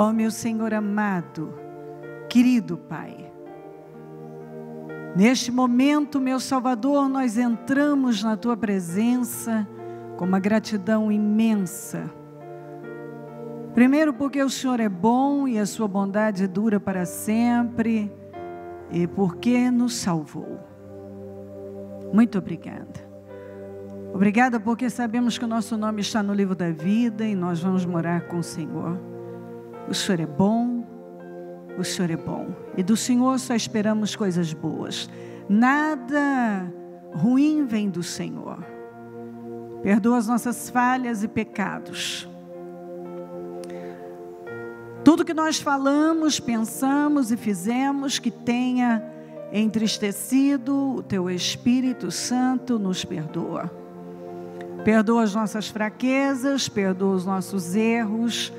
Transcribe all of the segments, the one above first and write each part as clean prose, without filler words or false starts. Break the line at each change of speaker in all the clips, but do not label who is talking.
Ó meu Senhor amado, querido Pai, neste momento, meu Salvador, nós entramos na Tua presença com uma gratidão imensa. Primeiro porque o Senhor é bom e a Sua bondade dura para sempre, e porque nos salvou. Muito obrigada. Obrigada porque sabemos que o nosso nome está no livro da vida e nós vamos morar com o Senhor. O Senhor é bom, o Senhor é bom. E do Senhor só esperamos coisas boas. Nada ruim vem do Senhor. Perdoa as nossas falhas e pecados. Tudo que nós falamos, pensamos e fizemos que tenha entristecido o Teu Espírito Santo, nos perdoa. Perdoa as nossas fraquezas, perdoa os nossos erros.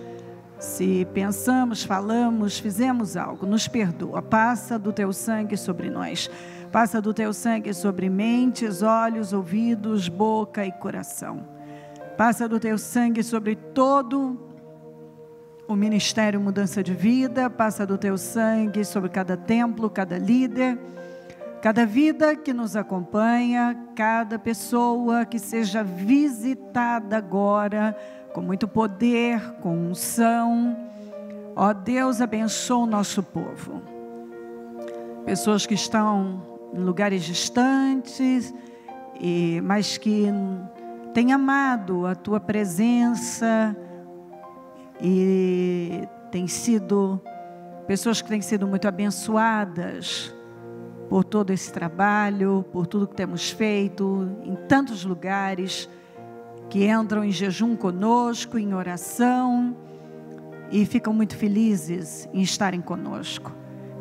Se pensamos, falamos, fizemos algo, nos perdoa. Passa do Teu sangue sobre nós. Passa do Teu sangue sobre mentes, olhos, ouvidos, boca e coração. Passa do Teu sangue sobre todo o ministério Mudança de Vida. Passa do Teu sangue sobre cada templo, cada líder, cada vida que nos acompanha, cada pessoa que seja visitada agora com muito poder, com unção. Ó Deus, abençoa o nosso povo. Pessoas que estão em lugares distantes, mas que têm amado a Tua presença e têm sido pessoas que têm sido muito abençoadas por todo esse trabalho, por tudo que temos feito em tantos lugares, que entram em jejum conosco, em oração, e ficam muito felizes em estarem conosco.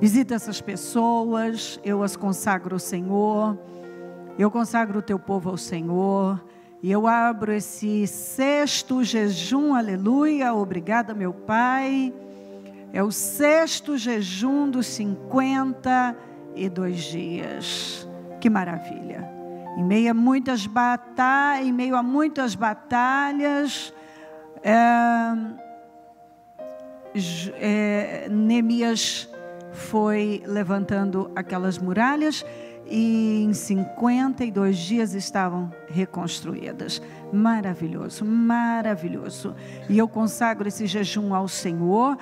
Visita essas pessoas, eu as consagro ao Senhor, eu consagro o Teu povo ao Senhor, e eu abro esse 6º jejum, aleluia, obrigada meu Pai, é o 6º jejum dos 52 dias, que maravilha. Em meio a muitas batalhas, Neemias foi levantando aquelas muralhas e em 52 dias estavam reconstruídas. Maravilhoso, maravilhoso. E eu consagro esse jejum ao Senhor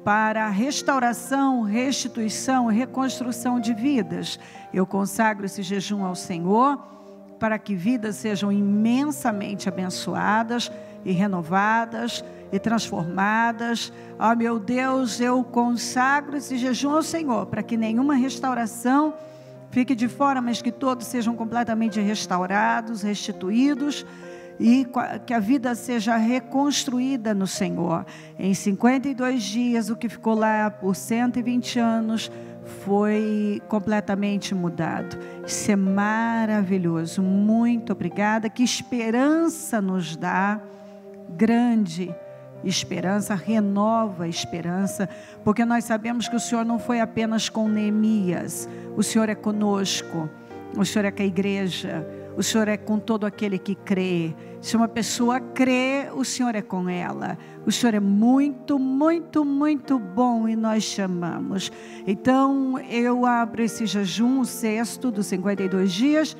para restauração, restituição e reconstrução de vidas. Eu consagro esse jejum ao Senhor para que vidas sejam imensamente abençoadas e renovadas e transformadas. Ó meu Deus, eu consagro esse jejum ao Senhor para que nenhuma restauração fique de fora, mas que todos sejam completamente restaurados, restituídos, e que a vida seja reconstruída no Senhor. Em 52 dias, o que ficou lá por 120 anos foi completamente mudado. Isso é maravilhoso. Muito obrigada. Que esperança nos dá, grande esperança, renova a esperança, porque nós sabemos que o Senhor não foi apenas com Neemias, o Senhor é conosco, o Senhor é com a igreja, o Senhor é com todo aquele que crê. Se uma pessoa crê, o Senhor é com ela. O Senhor é muito, muito, muito bom e nós chamamos. Então eu abro esse jejum, o 6º dos 52 dias,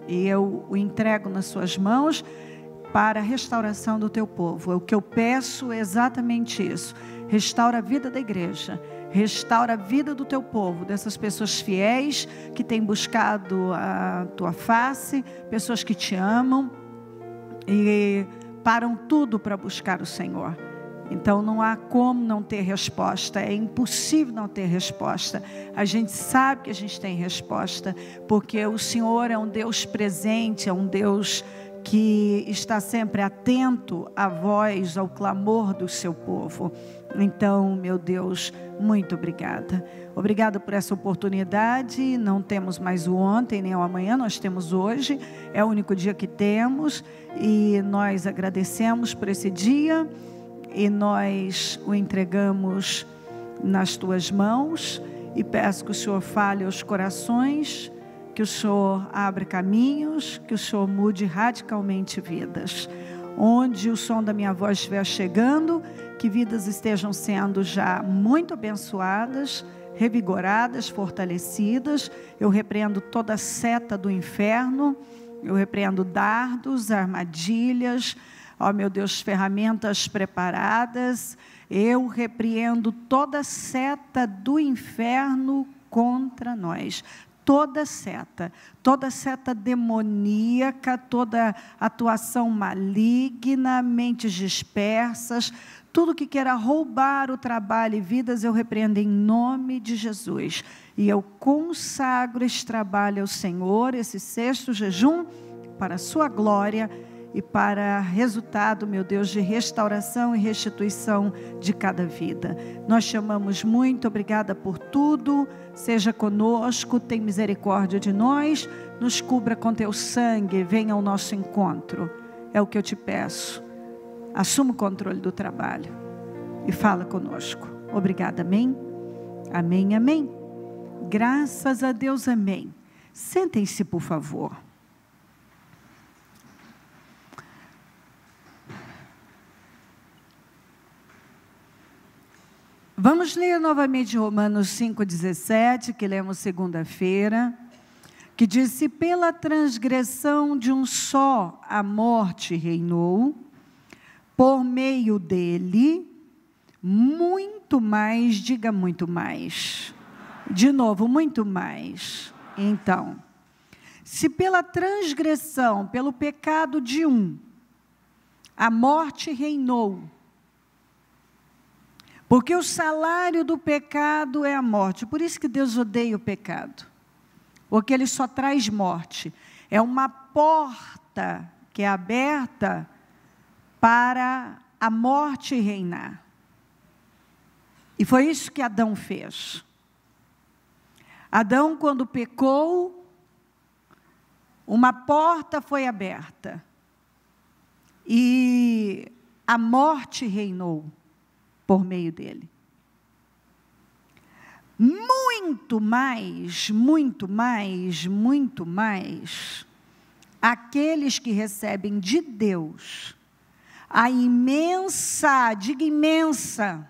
e eu o entrego nas suas mãos para a restauração do Teu povo. O que eu peço é exatamente isso. Restaura a vida da igreja, restaura a vida do Teu povo, dessas pessoas fiéis que têm buscado a Tua face, pessoas que Te amam e param tudo para buscar o Senhor. Então não há como não ter resposta, é impossível não ter resposta. A gente sabe que a gente tem resposta, porque o Senhor é um Deus presente, é um Deus que está sempre atento à voz, ao clamor do seu povo. Então, meu Deus, muito obrigada. Obrigada por essa oportunidade. Não temos mais o ontem nem o amanhã, nós temos hoje. É o único dia que temos e nós agradecemos por esse dia e nós o entregamos nas Tuas mãos e peço que o Senhor fale aos corações, que o Senhor abra caminhos, que o Senhor mude radicalmente vidas. onde o som da minha voz estiver chegando, que vidas estejam sendo já muito abençoadas, revigoradas, fortalecidas. Eu repreendo toda seta do inferno, eu repreendo dardos, armadilhas, ó meu Deus, ferramentas preparadas. Eu repreendo toda seta do inferno contra nós. Toda seta demoníaca, toda atuação maligna, mentes dispersas, tudo que queira roubar o trabalho e vidas, eu repreendo em nome de Jesus. E eu consagro este trabalho ao Senhor, esse sexto jejum, para a sua glória e para resultado, meu Deus, de restauração e restituição de cada vida. Nós te amamos muito, obrigada por tudo. Seja conosco, tem misericórdia de nós, nos cubra com teu sangue, venha ao nosso encontro. É o que eu te peço. Assuma o controle do trabalho e fala conosco. Obrigada, amém? Amém, amém. Graças a Deus, amém. Sentem-se, por favor. Vamos ler novamente Romanos 5,17, que lemos segunda-feira, que diz: se pela transgressão de um só a morte reinou, por meio dele, muito mais, diga muito mais. De novo, muito mais. Então, se pela transgressão, pelo pecado de um, a morte reinou, porque o salário do pecado é a morte. Por isso que Deus odeia o pecado. Porque ele só traz morte. É uma porta que é aberta para a morte reinar. E foi isso que Adão fez. Adão, quando pecou, uma porta foi aberta. E a morte reinou por meio dele. Muito mais, muito mais, muito mais, aqueles que recebem de Deus a imensa, diga imensa,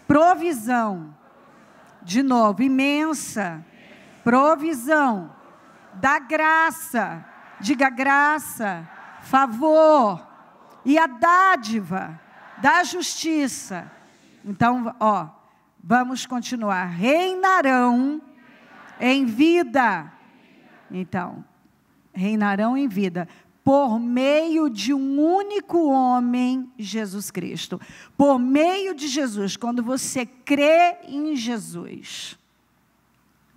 provisão, de novo, imensa, provisão, da graça, diga graça, favor, e a dádiva da justiça. Então, ó, vamos continuar. Reinarão em vida. Então, reinarão em vida por meio de um único homem, Jesus Cristo. Por meio de Jesus, quando você crê em Jesus,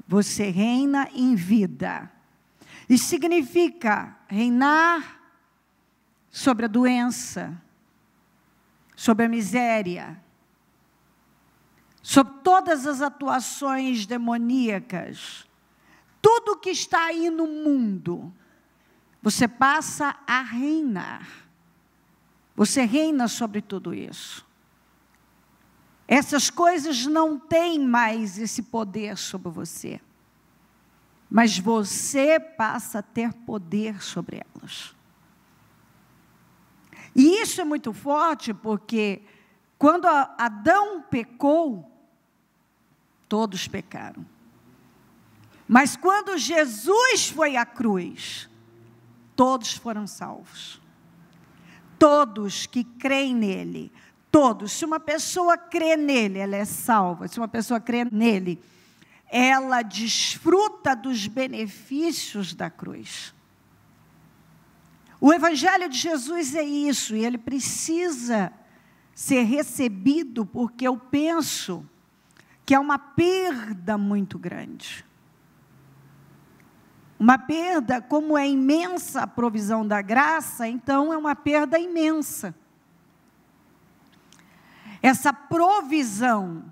você reina em vida. Isso significa reinar sobre a doença, sobre a miséria, sobre todas as atuações demoníacas, tudo que está aí no mundo, você passa a reinar. Você reina sobre tudo isso. Essas coisas não têm mais esse poder sobre você, mas você passa a ter poder sobre elas. E isso é muito forte, porque quando Adão pecou, todos pecaram. Mas quando Jesus foi à cruz, todos foram salvos. Todos que creem nele, todos. Se uma pessoa crê nele, ela é salva. Se uma pessoa crê nele, ela desfruta dos benefícios da cruz. O Evangelho de Jesus é isso, e ele precisa ser recebido, porque eu penso que é uma perda muito grande. Uma perda, como é imensa a provisão da graça, então é uma perda imensa. Essa provisão,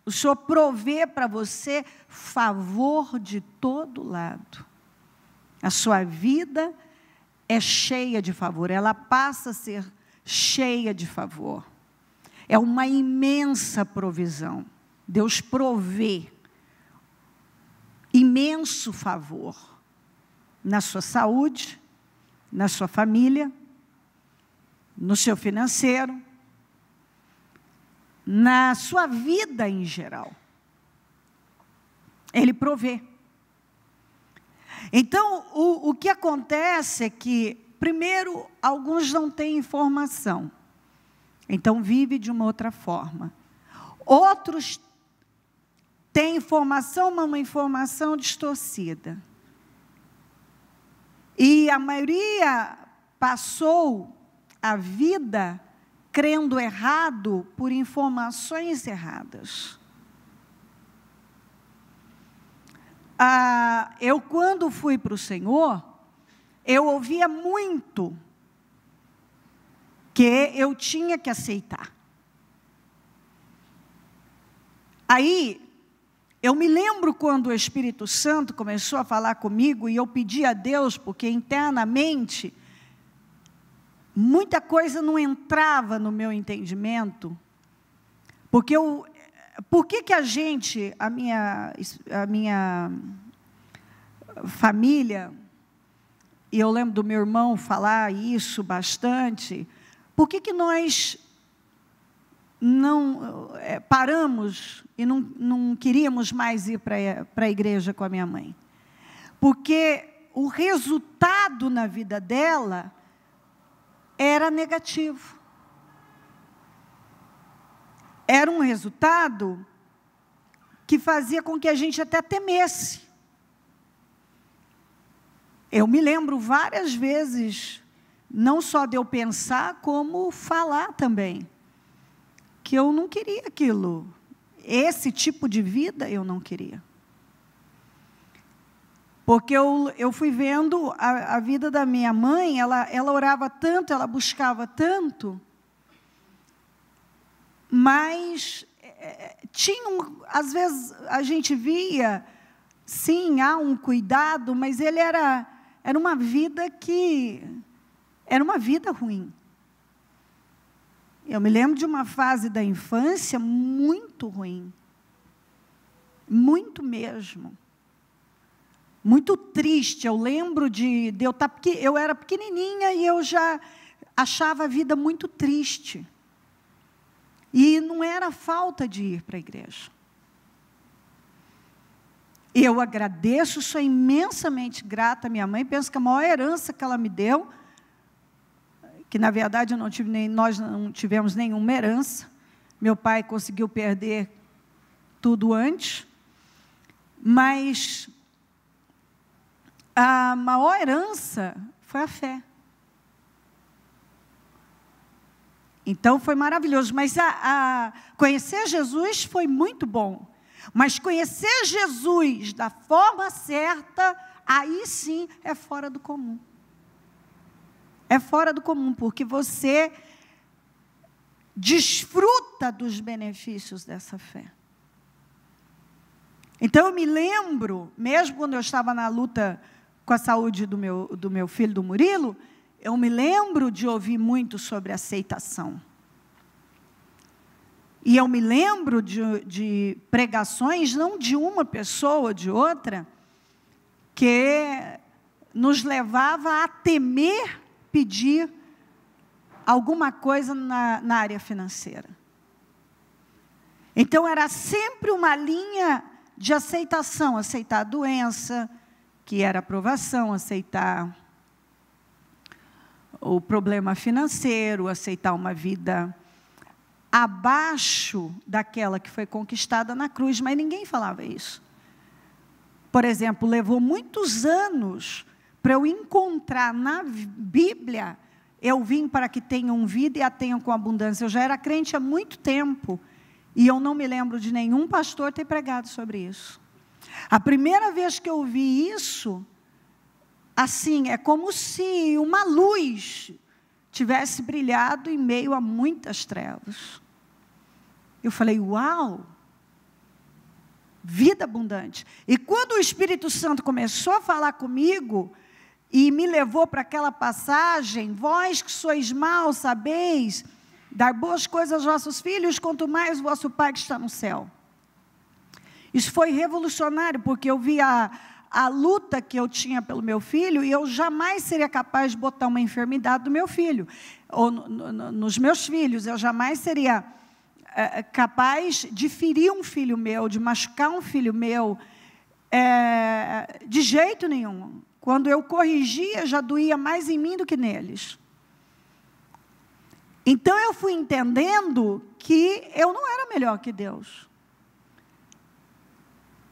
o Senhor provê para você favor de todo lado. A sua vida é cheia de favor, ela passa a ser cheia de favor. É uma imensa provisão. Deus provê imenso favor na sua saúde, na sua família, no seu financeiro, na sua vida em geral. Ele provê. Então, o que acontece é que, primeiro, alguns não têm informação. Então, vive de uma outra forma. Outros têm informação, mas uma informação distorcida. E a maioria passou a vida crendo errado por informações erradas. Eu, quando fui para o Senhor, eu ouvia muito que eu tinha que aceitar. Aí, eu me lembro quando o Espírito Santo começou a falar comigo e eu pedi a Deus, porque internamente, muita coisa não entrava no meu entendimento, porque por que a gente, a minha família, e eu lembro do meu irmão falar isso bastante, por que nós não paramos e não queríamos mais ir para a igreja com a minha mãe? Porque o resultado na vida dela era negativo. Era um resultado que fazia com que a gente até temesse. Eu me lembro várias vezes, não só de eu pensar, como falar também, que eu não queria aquilo. Esse tipo de vida eu não queria. Porque eu fui vendo a vida da minha mãe, ela orava tanto, ela buscava tanto, mas às vezes a gente via, sim, há um cuidado, mas ele era uma vida era uma vida ruim. Eu me lembro de uma fase da infância muito ruim, muito mesmo, muito triste. Eu lembro de eu estar, eu era pequenininha e eu já achava a vida muito triste. E não era falta de ir para a igreja. Eu agradeço, sou imensamente grata à minha mãe, penso que a maior herança que ela me deu, que na verdade nós não tivemos nenhuma herança, meu pai conseguiu perder tudo antes, mas a maior herança foi a fé. Então, foi maravilhoso, mas conhecer Jesus foi muito bom. Mas conhecer Jesus da forma certa, aí sim é fora do comum. É fora do comum, porque você desfruta dos benefícios dessa fé. Então, eu me lembro, mesmo quando eu estava na luta com a saúde do meu filho, do Murilo, eu me lembro de ouvir muito sobre aceitação. E eu me lembro de pregações, não de uma pessoa, de outra, que nos levava a temer pedir alguma coisa na área financeira. Então, era sempre uma linha de aceitação, aceitar a doença, que era aprovação, aceitar o problema financeiro, aceitar uma vida abaixo daquela que foi conquistada na cruz, mas ninguém falava isso. Por exemplo, levou muitos anos para eu encontrar na Bíblia, eu vim para que tenham vida e a tenham com abundância. Eu já era crente há muito tempo, e eu não me lembro de nenhum pastor ter pregado sobre isso. A primeira vez que eu ouvi isso, assim, é como se uma luz tivesse brilhado em meio a muitas trevas. Eu falei, uau! Vida abundante. E quando o Espírito Santo começou a falar comigo, e me levou para aquela passagem, vós que sois maus, sabeis dar boas coisas aos vossos filhos, quanto mais o vosso Pai que está no céu. Isso foi revolucionário, porque eu vi a luta que eu tinha pelo meu filho, e eu jamais seria capaz de botar uma enfermidade do meu filho, ou nos meus filhos, eu jamais seria capaz de ferir um filho meu, de machucar um filho meu, de jeito nenhum. Quando eu corrigia, já doía mais em mim do que neles. Então, eu fui entendendo que eu não era melhor que Deus.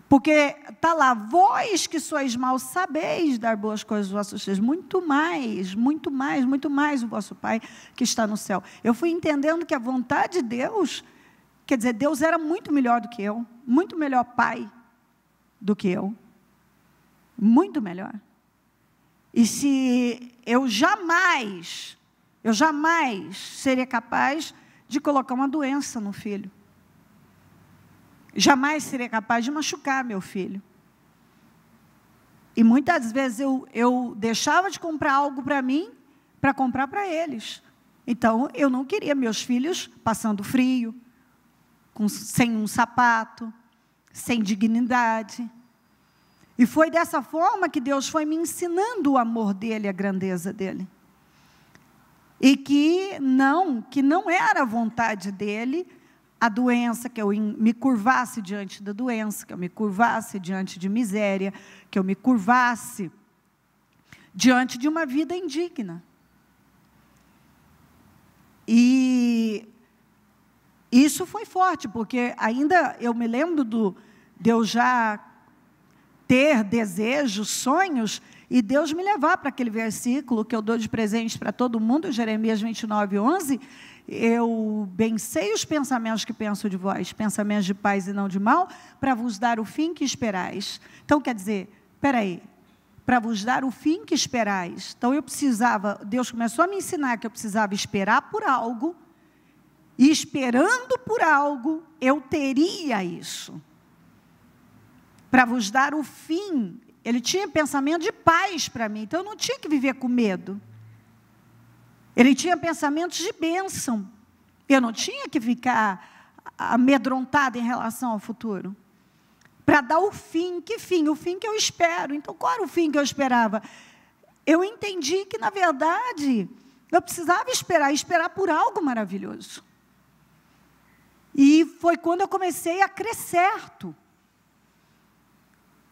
Porque está lá, vós que sois maus, sabeis dar boas coisas aos vossos filhos, muito mais o vosso Pai que está no céu. Eu fui entendendo que a vontade de Deus, quer dizer, Deus era muito melhor do que eu, muito melhor pai do que eu, muito melhor. E se eu jamais seria capaz de colocar uma doença no filho. Jamais seria capaz de machucar meu filho. E muitas vezes eu deixava de comprar algo para mim, para comprar para eles. Então, eu não queria meus filhos passando frio, sem um sapato, sem dignidade. E foi dessa forma que Deus foi me ensinando o amor dele, a grandeza dele. E que não era a vontade dele, a doença, que eu me curvasse diante da doença, que eu me curvasse diante de miséria, que eu me curvasse diante de uma vida indigna. E isso foi forte, porque ainda eu me lembro de eu já ter desejos, sonhos, e Deus me levar para aquele versículo que eu dou de presente para todo mundo, Jeremias 29:11, eu bem sei os pensamentos que penso de vós, pensamentos de paz e não de mal, para vos dar o fim que esperais. Então, quer dizer, espera aí, para vos dar o fim que esperais. Então, Deus começou a me ensinar que eu precisava esperar por algo, e esperando por algo, eu teria isso. Para vos dar o fim. Ele tinha pensamento de paz para mim, então eu não tinha que viver com medo. Ele tinha pensamentos de bênção. Eu não tinha que ficar amedrontada em relação ao futuro. Para dar o fim. Que fim? O fim que eu espero. Então, qual era o fim que eu esperava? Eu entendi que, na verdade, eu precisava esperar por algo maravilhoso. E foi quando eu comecei a crescer certo.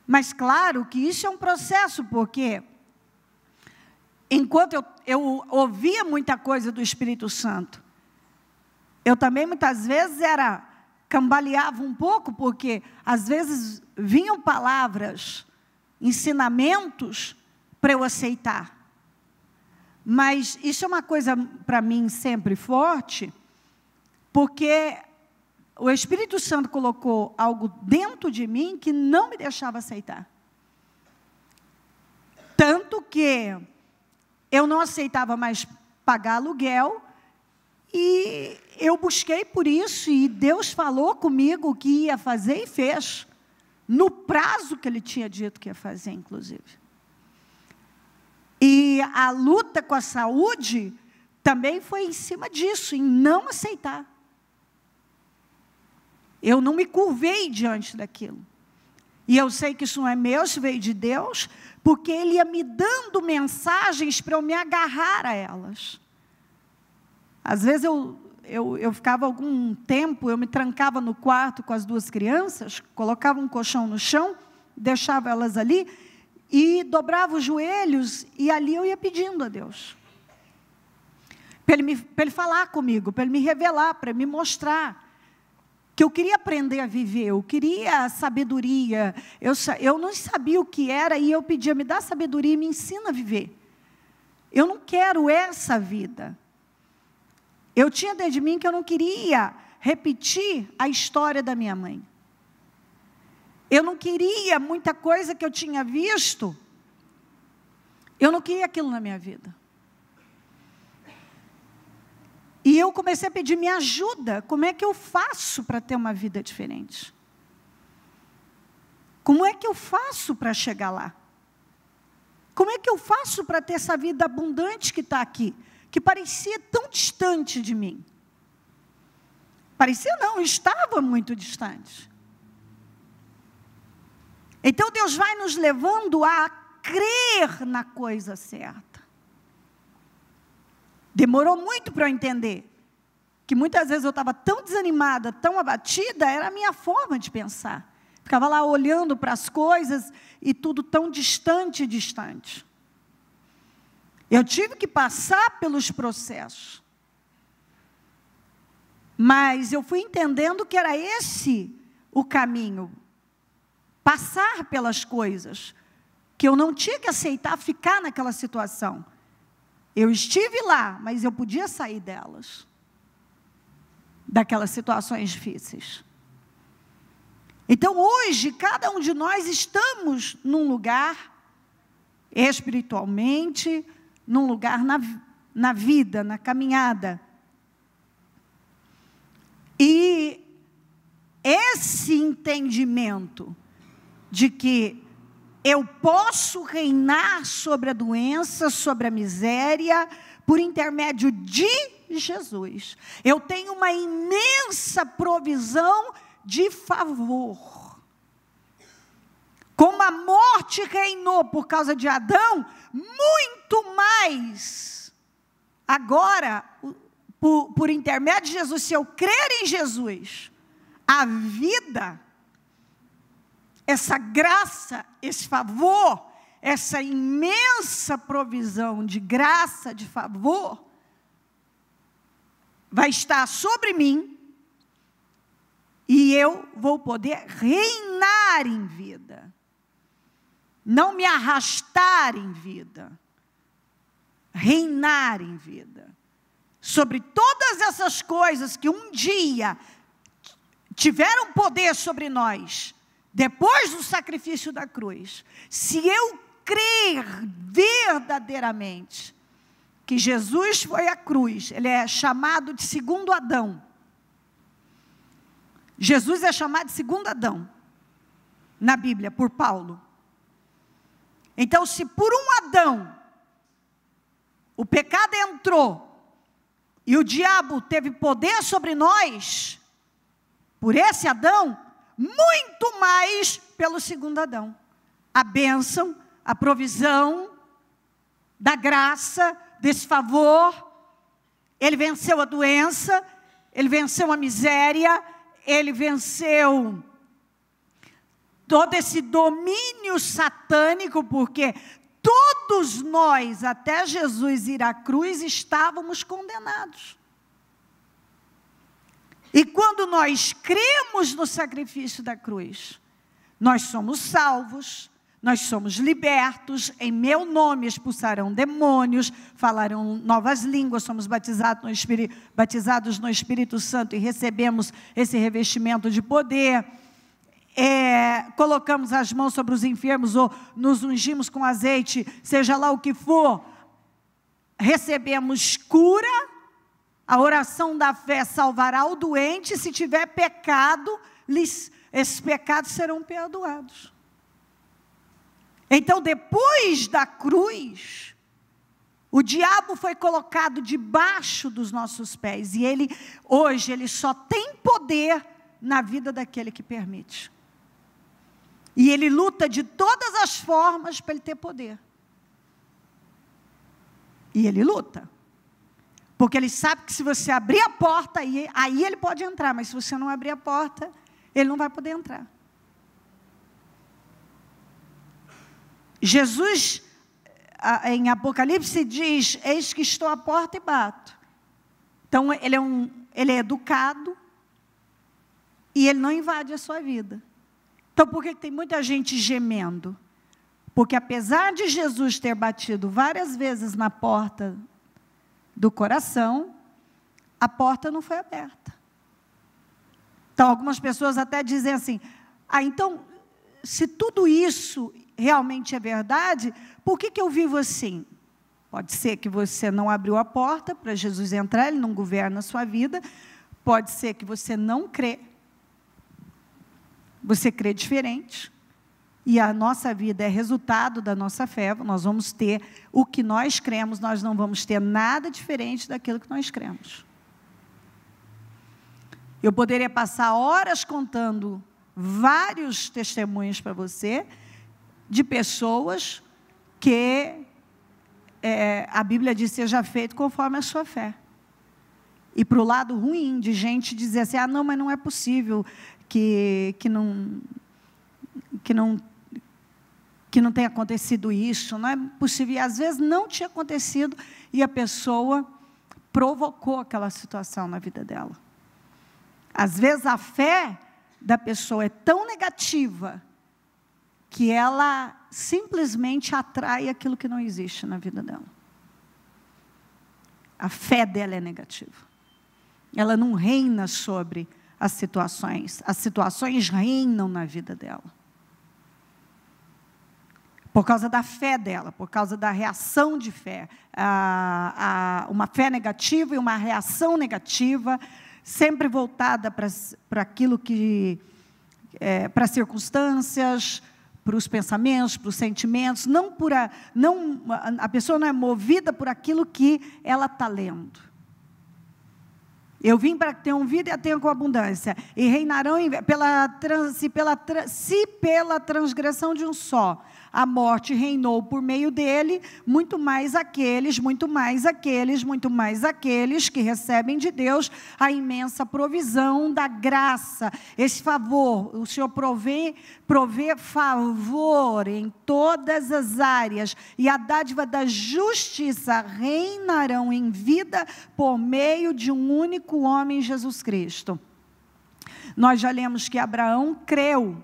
Mas, claro, que isso é um processo, porque enquanto eu ouvia muita coisa do Espírito Santo, eu também, muitas vezes, cambaleava um pouco, porque, às vezes, vinham palavras, ensinamentos, para eu aceitar. Mas isso é uma coisa, para mim, sempre forte, porque o Espírito Santo colocou algo dentro de mim que não me deixava aceitar. Tanto que eu não aceitava mais pagar aluguel, e eu busquei por isso, e Deus falou comigo o que ia fazer e fez, no prazo que Ele tinha dito que ia fazer, inclusive. E a luta com a saúde também foi em cima disso, em não aceitar. Eu não me curvei diante daquilo. E eu sei que isso não é meu, isso veio de Deus, porque Ele ia me dando mensagens para eu me agarrar a elas. Às vezes eu ficava algum tempo, eu me trancava no quarto com as duas crianças, colocava um colchão no chão, deixava elas ali, e dobrava os joelhos, e ali eu ia pedindo a Deus. Para Ele falar comigo, para Ele me revelar, para Ele me mostrar. Que eu queria aprender a viver, eu queria sabedoria, eu não sabia o que era, e eu pedia, me dá sabedoria e me ensina a viver. Eu não quero essa vida. Eu tinha dentro de mim que eu não queria repetir a história da minha mãe. Eu não queria muita coisa que eu tinha visto, eu não queria aquilo na minha vida. E eu comecei a pedir, me ajuda, como é que eu faço para ter uma vida diferente? Como é que eu faço para chegar lá? Como é que eu faço para ter essa vida abundante que está aqui? Que parecia tão distante de mim. Parecia não, estava muito distante. Então Deus vai nos levando a crer na coisa certa. Demorou muito para eu entender que muitas vezes eu estava tão desanimada, tão abatida, era a minha forma de pensar. Ficava lá olhando para as coisas e tudo tão distante. Eu tive que passar pelos processos. Mas eu fui entendendo que era esse o caminho. Passar pelas coisas. Que eu não tinha que aceitar ficar naquela situação. Eu estive lá, mas eu podia sair delas. Daquelas situações difíceis. Então hoje, cada um de nós estamos num lugar, espiritualmente, num lugar na vida, na caminhada. E esse entendimento de que eu posso reinar sobre a doença, sobre a miséria, por intermédio de Jesus. Eu tenho uma imensa provisão de favor. Como a morte reinou por causa de Adão, muito mais agora, por intermédio de Jesus, se eu crer em Jesus, a vida, essa graça, esse favor, essa imensa provisão de graça, de favor, vai estar sobre mim, e eu vou poder reinar em vida, não me arrastar em vida, reinar em vida, sobre todas essas coisas que um dia tiveram poder sobre nós, depois do sacrifício da cruz. Se eu crer verdadeiramente que Jesus foi à cruz, ele é chamado de segundo Adão. Jesus é chamado de segundo Adão, na Bíblia, por Paulo. Então, se por um Adão, o pecado entrou, e o diabo teve poder sobre nós, por esse Adão, muito mais pelo segundo Adão. A bênção, a provisão, da graça, desse favor, ele venceu a doença, ele venceu a miséria, ele venceu todo esse domínio satânico, porque todos nós, até Jesus ir à cruz, estávamos condenados. E quando nós cremos no sacrifício da cruz, nós somos salvos, nós somos libertos, em meu nome expulsarão demônios, falarão novas línguas, somos batizados no Espírito Santo e recebemos esse revestimento de poder. Colocamos as mãos sobre os enfermos ou nos ungimos com azeite, seja lá o que for, recebemos cura, a oração da fé salvará o doente, se tiver pecado, esses pecados serão perdoados. Então, depois da cruz, o diabo foi colocado debaixo dos nossos pés, e hoje ele só tem poder na vida daquele que permite. E ele luta de todas as formas para ele ter poder. E ele luta. Porque ele sabe que se você abrir a porta, aí ele pode entrar. Mas se você não abrir a porta, ele não vai poder entrar. Jesus, em Apocalipse, diz, eis que estou à porta e bato. Então, ele é educado e ele não invade a sua vida. Então, por que tem muita gente gemendo? Porque apesar de Jesus ter batido várias vezes na porta do coração, a porta não foi aberta. Então, algumas pessoas até dizem assim, então, se tudo isso realmente é verdade, por que eu vivo assim? Pode ser que você não abriu a porta para Jesus entrar, ele não governa a sua vida, pode ser que você não crê, você crê diferente, e a nossa vida é resultado da nossa fé, nós vamos ter o que nós cremos, nós não vamos ter nada diferente daquilo que nós cremos. Eu poderia passar horas contando vários testemunhos para você, de pessoas que a Bíblia diz, seja feito conforme a sua fé. E para o lado ruim, de gente dizer assim, não, mas não é possível que não tenha acontecido isso, não é possível. E às vezes não tinha acontecido e a pessoa provocou aquela situação na vida dela. Às vezes a fé da pessoa é tão negativa que ela simplesmente atrai aquilo que não existe na vida dela. A fé dela é negativa. Ela não reina sobre as situações reinam na vida dela. Por causa da fé dela, por causa da reação de fé. Uma fé negativa e uma reação negativa, sempre voltada para aquilo que... para as circunstâncias, para os pensamentos, para os sentimentos. A pessoa não é movida por aquilo que ela está lendo. Eu vim para ter vida e a tenha com abundância. E reinarão, se pela transgressão de um só, a morte reinou por meio dele, muito mais aqueles que recebem de Deus a imensa provisão da graça. Esse favor, o Senhor provê favor em todas as áreas, e a dádiva da justiça reinarão em vida por meio de um único homem, Jesus Cristo. Nós já lemos que Abraão creu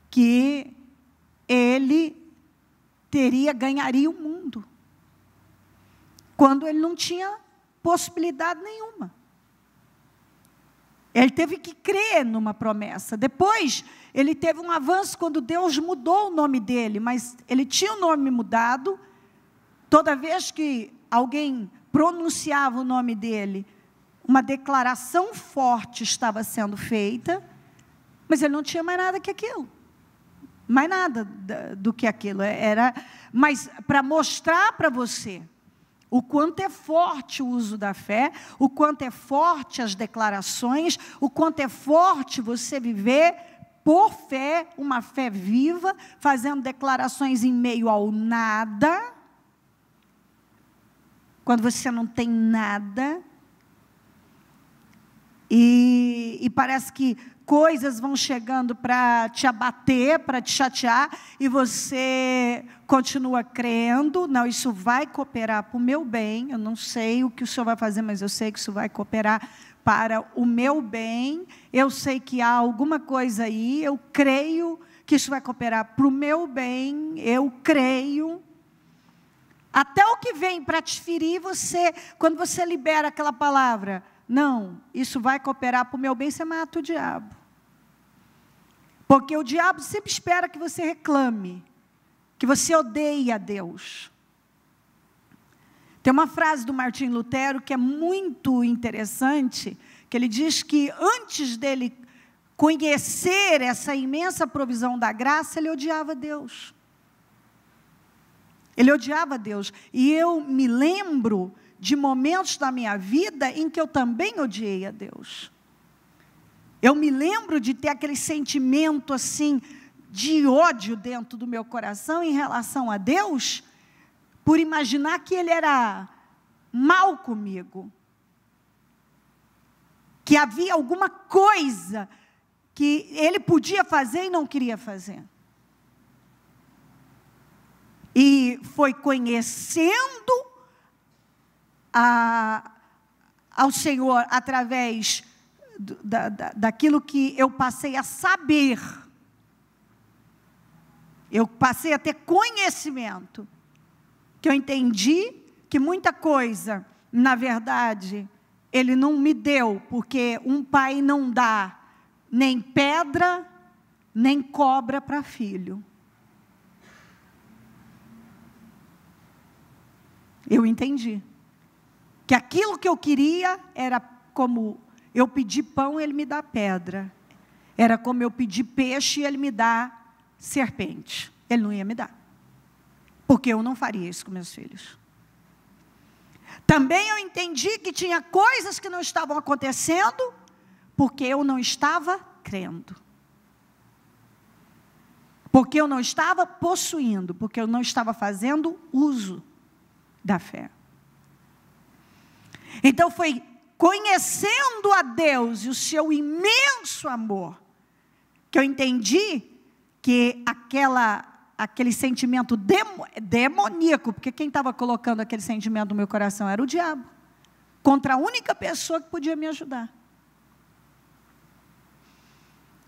que ele ganharia o mundo, quando ele não tinha possibilidade nenhuma. Ele teve que crer numa promessa. Depois, ele teve um avanço quando Deus mudou o nome dele, mas ele tinha o nome mudado. Toda vez que alguém pronunciava o nome dele, uma declaração forte estava sendo feita, mas ele não tinha mais nada que aquilo. Mais nada do que aquilo. Mas para mostrar para você o quanto é forte o uso da fé, o quanto é forte as declarações, o quanto é forte você viver por fé, uma fé viva, fazendo declarações em meio ao nada, quando você não tem nada, e parece que coisas vão chegando para te abater, para te chatear, e você continua crendo, não, isso vai cooperar para o meu bem, eu não sei o que o Senhor vai fazer, mas eu sei que isso vai cooperar para o meu bem, eu sei que há alguma coisa aí, eu creio que isso vai cooperar para o meu bem, eu creio. Até o que vem para te ferir, quando você libera aquela palavra, não, isso vai cooperar para o meu bem, você mata o diabo. Porque o diabo sempre espera que você reclame, que você odeie a Deus. Tem uma frase do Martim Lutero que é muito interessante, que ele diz que antes dele conhecer essa imensa provisão da graça, ele odiava Deus. Ele odiava Deus. E eu me lembro de momentos da minha vida em que eu também odiei a Deus. Eu me lembro de ter aquele sentimento assim, de ódio dentro do meu coração em relação a Deus, por imaginar que Ele era mal comigo. Que havia alguma coisa que Ele podia fazer e não queria fazer. E foi conhecendo ao Senhor através daquilo que eu passei a saber, eu passei a ter conhecimento, que eu entendi que muita coisa, na verdade, Ele não me deu, porque um pai não dá nem pedra, nem cobra para filho. Eu entendi que aquilo que eu queria era como eu pedir pão, Ele me dá pedra. Era como eu pedir peixe, Ele me dá serpente. Ele não ia me dar. Porque eu não faria isso com meus filhos. Também eu entendi que tinha coisas que não estavam acontecendo, porque eu não estava crendo. Porque eu não estava possuindo, porque eu não estava fazendo uso da fé. Então foi conhecendo a Deus e o seu imenso amor, que eu entendi que aquele sentimento demoníaco, porque quem estava colocando aquele sentimento no meu coração era o diabo, contra a única pessoa que podia me ajudar.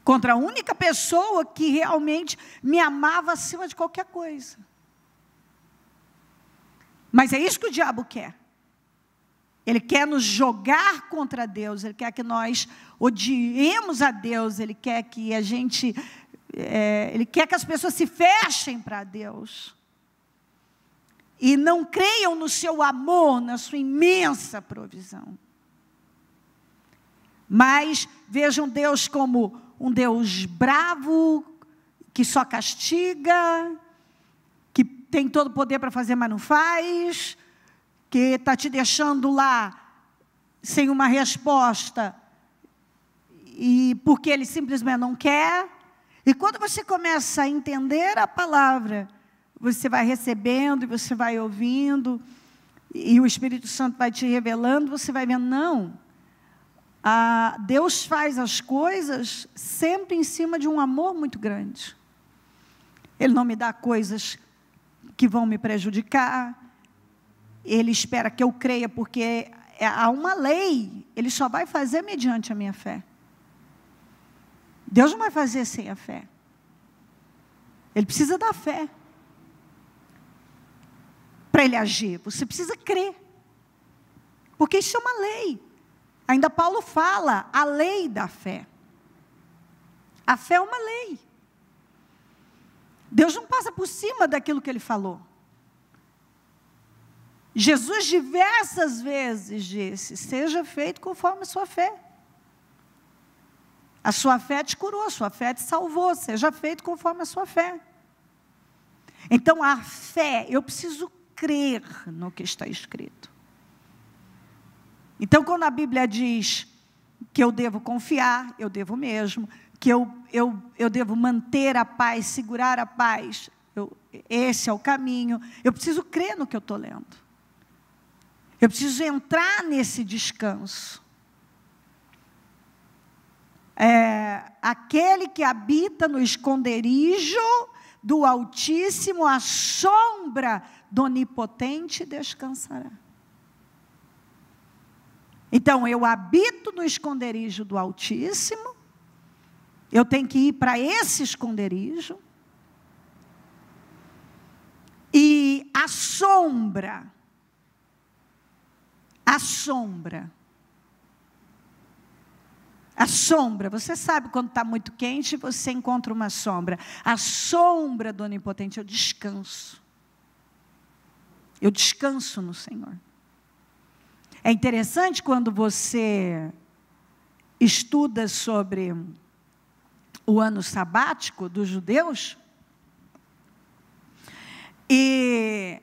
Contra a única pessoa que realmente me amava acima de qualquer coisa. Mas é isso que o diabo quer. Ele quer nos jogar contra Deus, ele quer que nós odiemos a Deus, ele quer que a gente, ele quer que as pessoas se fechem para Deus. E não creiam no seu amor, na sua imensa provisão. Mas vejam Deus como um Deus bravo, que só castiga, que tem todo o poder para fazer, mas não faz, que está te deixando lá sem uma resposta, e porque Ele simplesmente não quer. E quando você começa a entender a palavra, você vai recebendo, e você vai ouvindo, e o Espírito Santo vai te revelando, você vai vendo, não, Deus faz as coisas sempre em cima de um amor muito grande. Ele não me dá coisas que vão me prejudicar. Ele espera que eu creia, porque há uma lei. Ele só vai fazer mediante a minha fé. Deus não vai fazer sem a fé. Ele precisa da fé para Ele agir. Você precisa crer, porque isso é uma lei. Ainda Paulo fala, a lei da fé. A fé é uma lei. Deus não passa por cima daquilo que Ele falou. Jesus diversas vezes disse, seja feito conforme a sua fé. A sua fé te curou, a sua fé te salvou, seja feito conforme a sua fé. Então a fé, eu preciso crer no que está escrito. Então, quando a Bíblia diz que eu devo confiar, eu devo mesmo, que eu devo manter a paz, segurar a paz, esse é o caminho, eu preciso crer no que eu estou lendo. Eu preciso entrar nesse descanso. Aquele que habita no esconderijo do Altíssimo, à sombra do Onipotente descansará. Então, eu habito no esconderijo do Altíssimo, eu tenho que ir para esse esconderijo, e a sombra, você sabe quando está muito quente, você encontra uma sombra. A sombra do Onipotente, eu descanso no Senhor. É interessante quando você estuda sobre o ano sabático dos judeus, e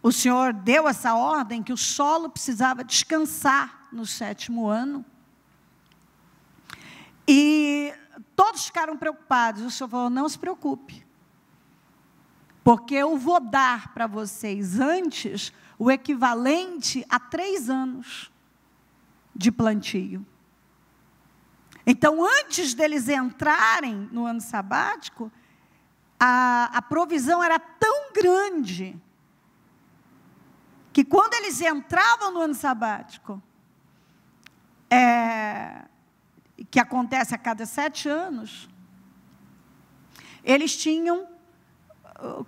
o Senhor deu essa ordem que o solo precisava descansar no 7º ano, e todos ficaram preocupados. O Senhor falou, não se preocupe, porque eu vou dar para vocês antes o equivalente a 3 anos de plantio. Então, antes deles entrarem no ano sabático, a provisão era tão grande, que quando eles entravam no ano sabático, que acontece a cada 7 anos, eles tinham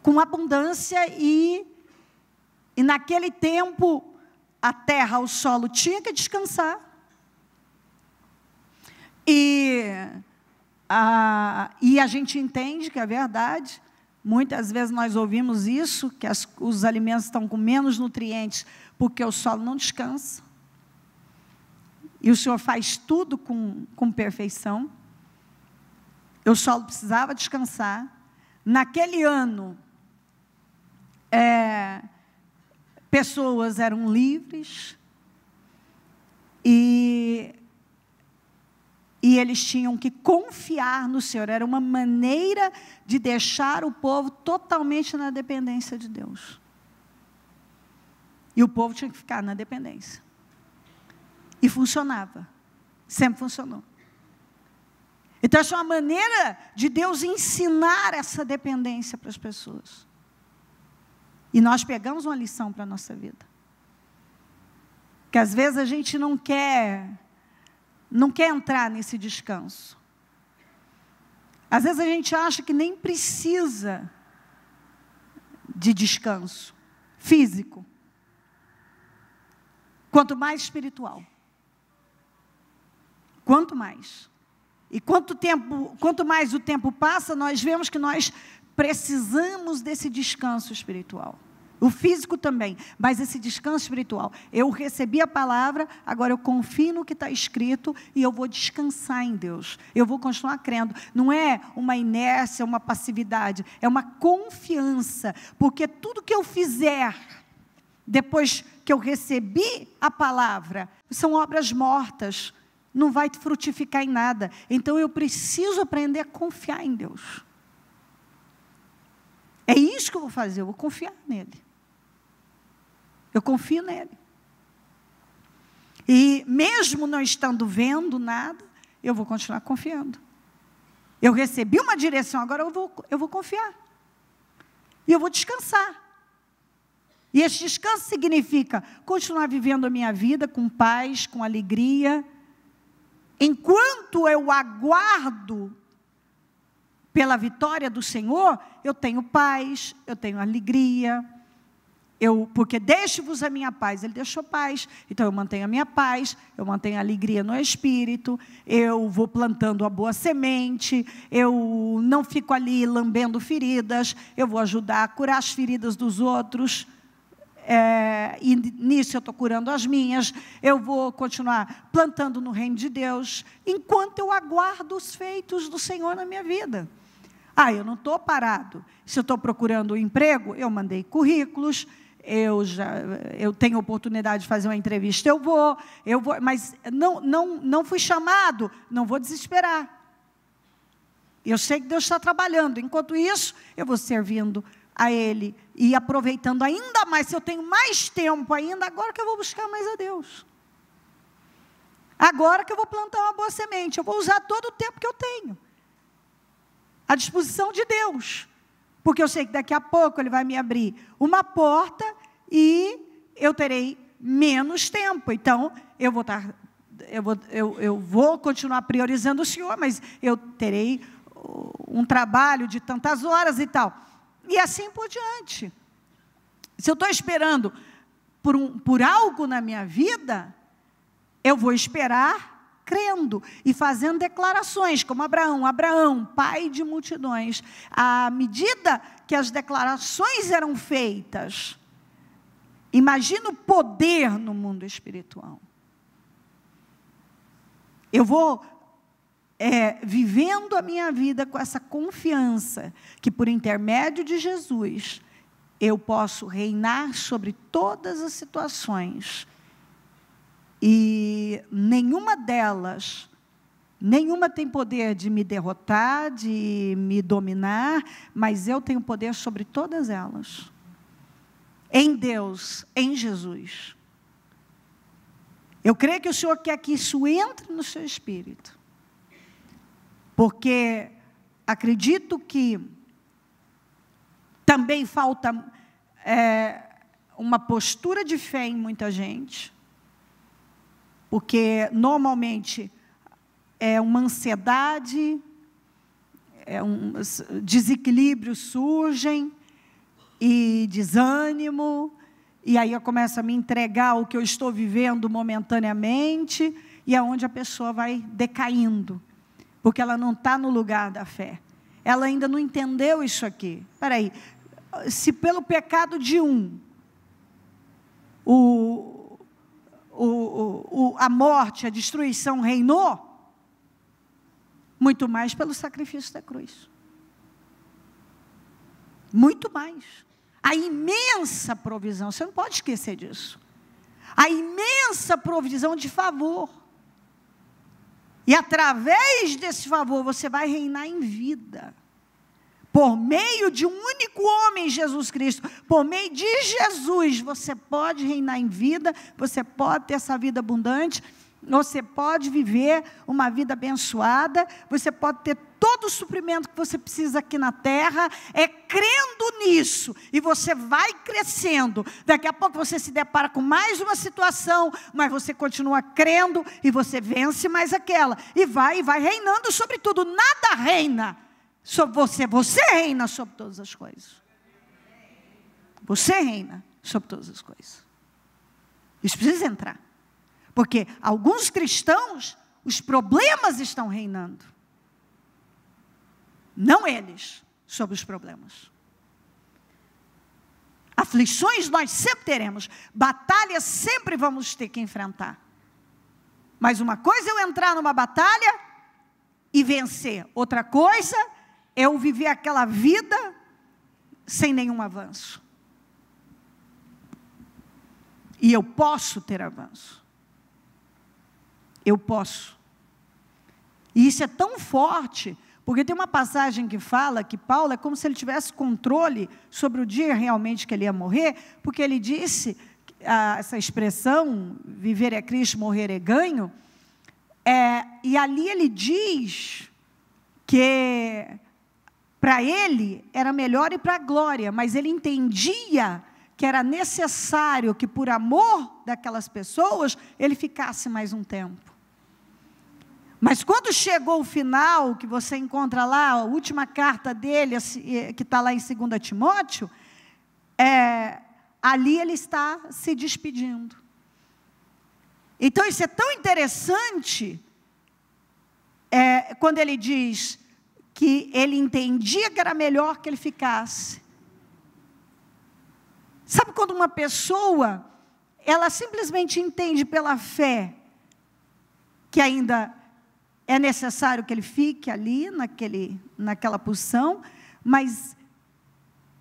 com abundância, e naquele tempo a terra, o solo tinha que descansar, e a gente entende que é verdade. Muitas vezes nós ouvimos isso, que os alimentos estão com menos nutrientes, porque o solo não descansa, e o Senhor faz tudo com perfeição. O solo precisava descansar. Naquele ano, pessoas eram livres, e E eles tinham que confiar no Senhor. Era uma maneira de deixar o povo totalmente na dependência de Deus. E o povo tinha que ficar na dependência. E funcionava. Sempre funcionou. Então, essa é uma maneira de Deus ensinar essa dependência para as pessoas. E nós pegamos uma lição para a nossa vida. Que às vezes a gente não quer entrar nesse descanso. Às vezes a gente acha que nem precisa de descanso físico, quanto mais espiritual. Quanto mais. E quanto mais o tempo passa, nós vemos que nós precisamos desse descanso espiritual. O físico também, mas esse descanso espiritual. Eu recebi a palavra, agora eu confio no que está escrito e eu vou descansar em Deus. Eu vou continuar crendo. Não é uma inércia, uma passividade, é uma confiança. Porque tudo que eu fizer, depois que eu recebi a palavra, são obras mortas. Não vai frutificar em nada. Então eu preciso aprender a confiar em Deus. É isso que eu vou fazer, eu vou confiar nele. Eu confio nele. E mesmo não estando vendo nada, eu vou continuar confiando. Eu recebi uma direção, agora eu vou confiar. E eu vou descansar. E esse descanso significa continuar vivendo a minha vida com paz, com alegria. Enquanto eu aguardo pela vitória do Senhor, eu tenho paz, eu tenho alegria. Porque deixe-vos a minha paz, ele deixou paz, então eu mantenho a minha paz, eu mantenho a alegria no espírito, eu vou plantando a boa semente, eu não fico ali lambendo feridas, eu vou ajudar a curar as feridas dos outros, e nisso eu estou curando as minhas, eu vou continuar plantando no reino de Deus, enquanto eu aguardo os feitos do Senhor na minha vida. Eu não estou parado, se eu estou procurando um emprego, eu mandei currículos, eu tenho oportunidade de fazer uma entrevista, eu vou, mas não fui chamado, não vou desesperar. Eu sei que Deus está trabalhando, enquanto isso, eu vou servindo a Ele e aproveitando ainda mais, se eu tenho mais tempo ainda, agora que eu vou buscar mais a Deus. Agora que eu vou plantar uma boa semente, eu vou usar todo o tempo que eu tenho à disposição de Deus. Porque eu sei que daqui a pouco Ele vai me abrir uma porta e eu terei menos tempo. Então, eu vou continuar priorizando o Senhor, mas eu terei um trabalho de tantas horas e tal. E assim por diante. Se eu estou esperando por algo na minha vida, eu vou esperar crendo e fazendo declarações, como Abraão, pai de multidões. À medida que as declarações eram feitas, imagina o poder no mundo espiritual. Eu vou vivendo a minha vida com essa confiança, que por intermédio de Jesus, eu posso reinar sobre todas as situações. E nenhuma tem poder de me derrotar, de me dominar, mas eu tenho poder sobre todas elas. Em Deus, em Jesus. Eu creio que o Senhor quer que isso entre no seu espírito. Porque acredito que também falta uma postura de fé em muita gente. Porque, normalmente, uma ansiedade, desequilíbrios surgem, e desânimo, e aí eu começo a me entregar ao que eu estou vivendo momentaneamente, e é onde a pessoa vai decaindo, porque ela não está no lugar da fé. Ela ainda não entendeu isso aqui. Espera aí, se pelo pecado de a morte, a destruição reinou, muito mais pelo sacrifício da cruz. Muito mais. A imensa provisão, você não pode esquecer disso. A imensa provisão de favor. E através desse favor, você vai reinar em vida. Por meio de um único homem, Jesus Cristo, por meio de Jesus, você pode reinar em vida, você pode ter essa vida abundante, você pode viver uma vida abençoada, você pode ter todo o suprimento que você precisa aqui na terra, é crendo nisso, e você vai crescendo. Daqui a pouco você se depara com mais uma situação, mas você continua crendo, e você vence mais aquela, e vai reinando sobre tudo. Nada reina sobre você reina sobre todas as coisas. Você reina sobre todas as coisas. Isso precisa entrar. Porque alguns cristãos, os problemas estão reinando. Não eles, sobre os problemas. Aflições nós sempre teremos. Batalhas sempre vamos ter que enfrentar. Mas uma coisa é eu entrar numa batalha e vencer. Outra coisa é eu viver aquela vida sem nenhum avanço. E eu posso ter avanço. Eu posso. E isso é tão forte, porque tem uma passagem que fala que Paulo é como se ele tivesse controle sobre o dia realmente que ele ia morrer, porque ele disse, essa expressão, viver é Cristo, morrer é ganho, e ali ele diz que para ele era melhor ir para a glória, mas ele entendia que era necessário que por amor daquelas pessoas, ele ficasse mais um tempo. Mas quando chegou o final, que você encontra lá, a última carta dele, que está lá em 2 Timóteo, ali ele está se despedindo. Então isso é tão interessante, quando ele diz que ele entendia que era melhor que ele ficasse. Sabe quando uma pessoa, ela simplesmente entende pela fé, que ainda é necessário que ele fique ali, naquela posição, mas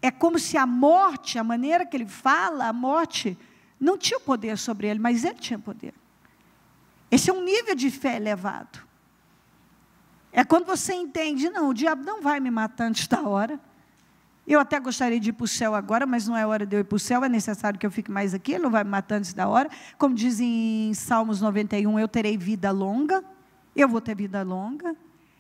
é como se a morte, a maneira que ele fala, a morte, não tinha poder sobre ele, mas ele tinha poder. Esse é um nível de fé elevado. É quando você entende, não, o diabo não vai me matar antes da hora. Eu até gostaria de ir para o céu agora, mas não é hora de eu ir para o céu, é necessário que eu fique mais aqui, ele não vai me matar antes da hora. Como diz em Salmos 91, eu terei vida longa, eu vou ter vida longa,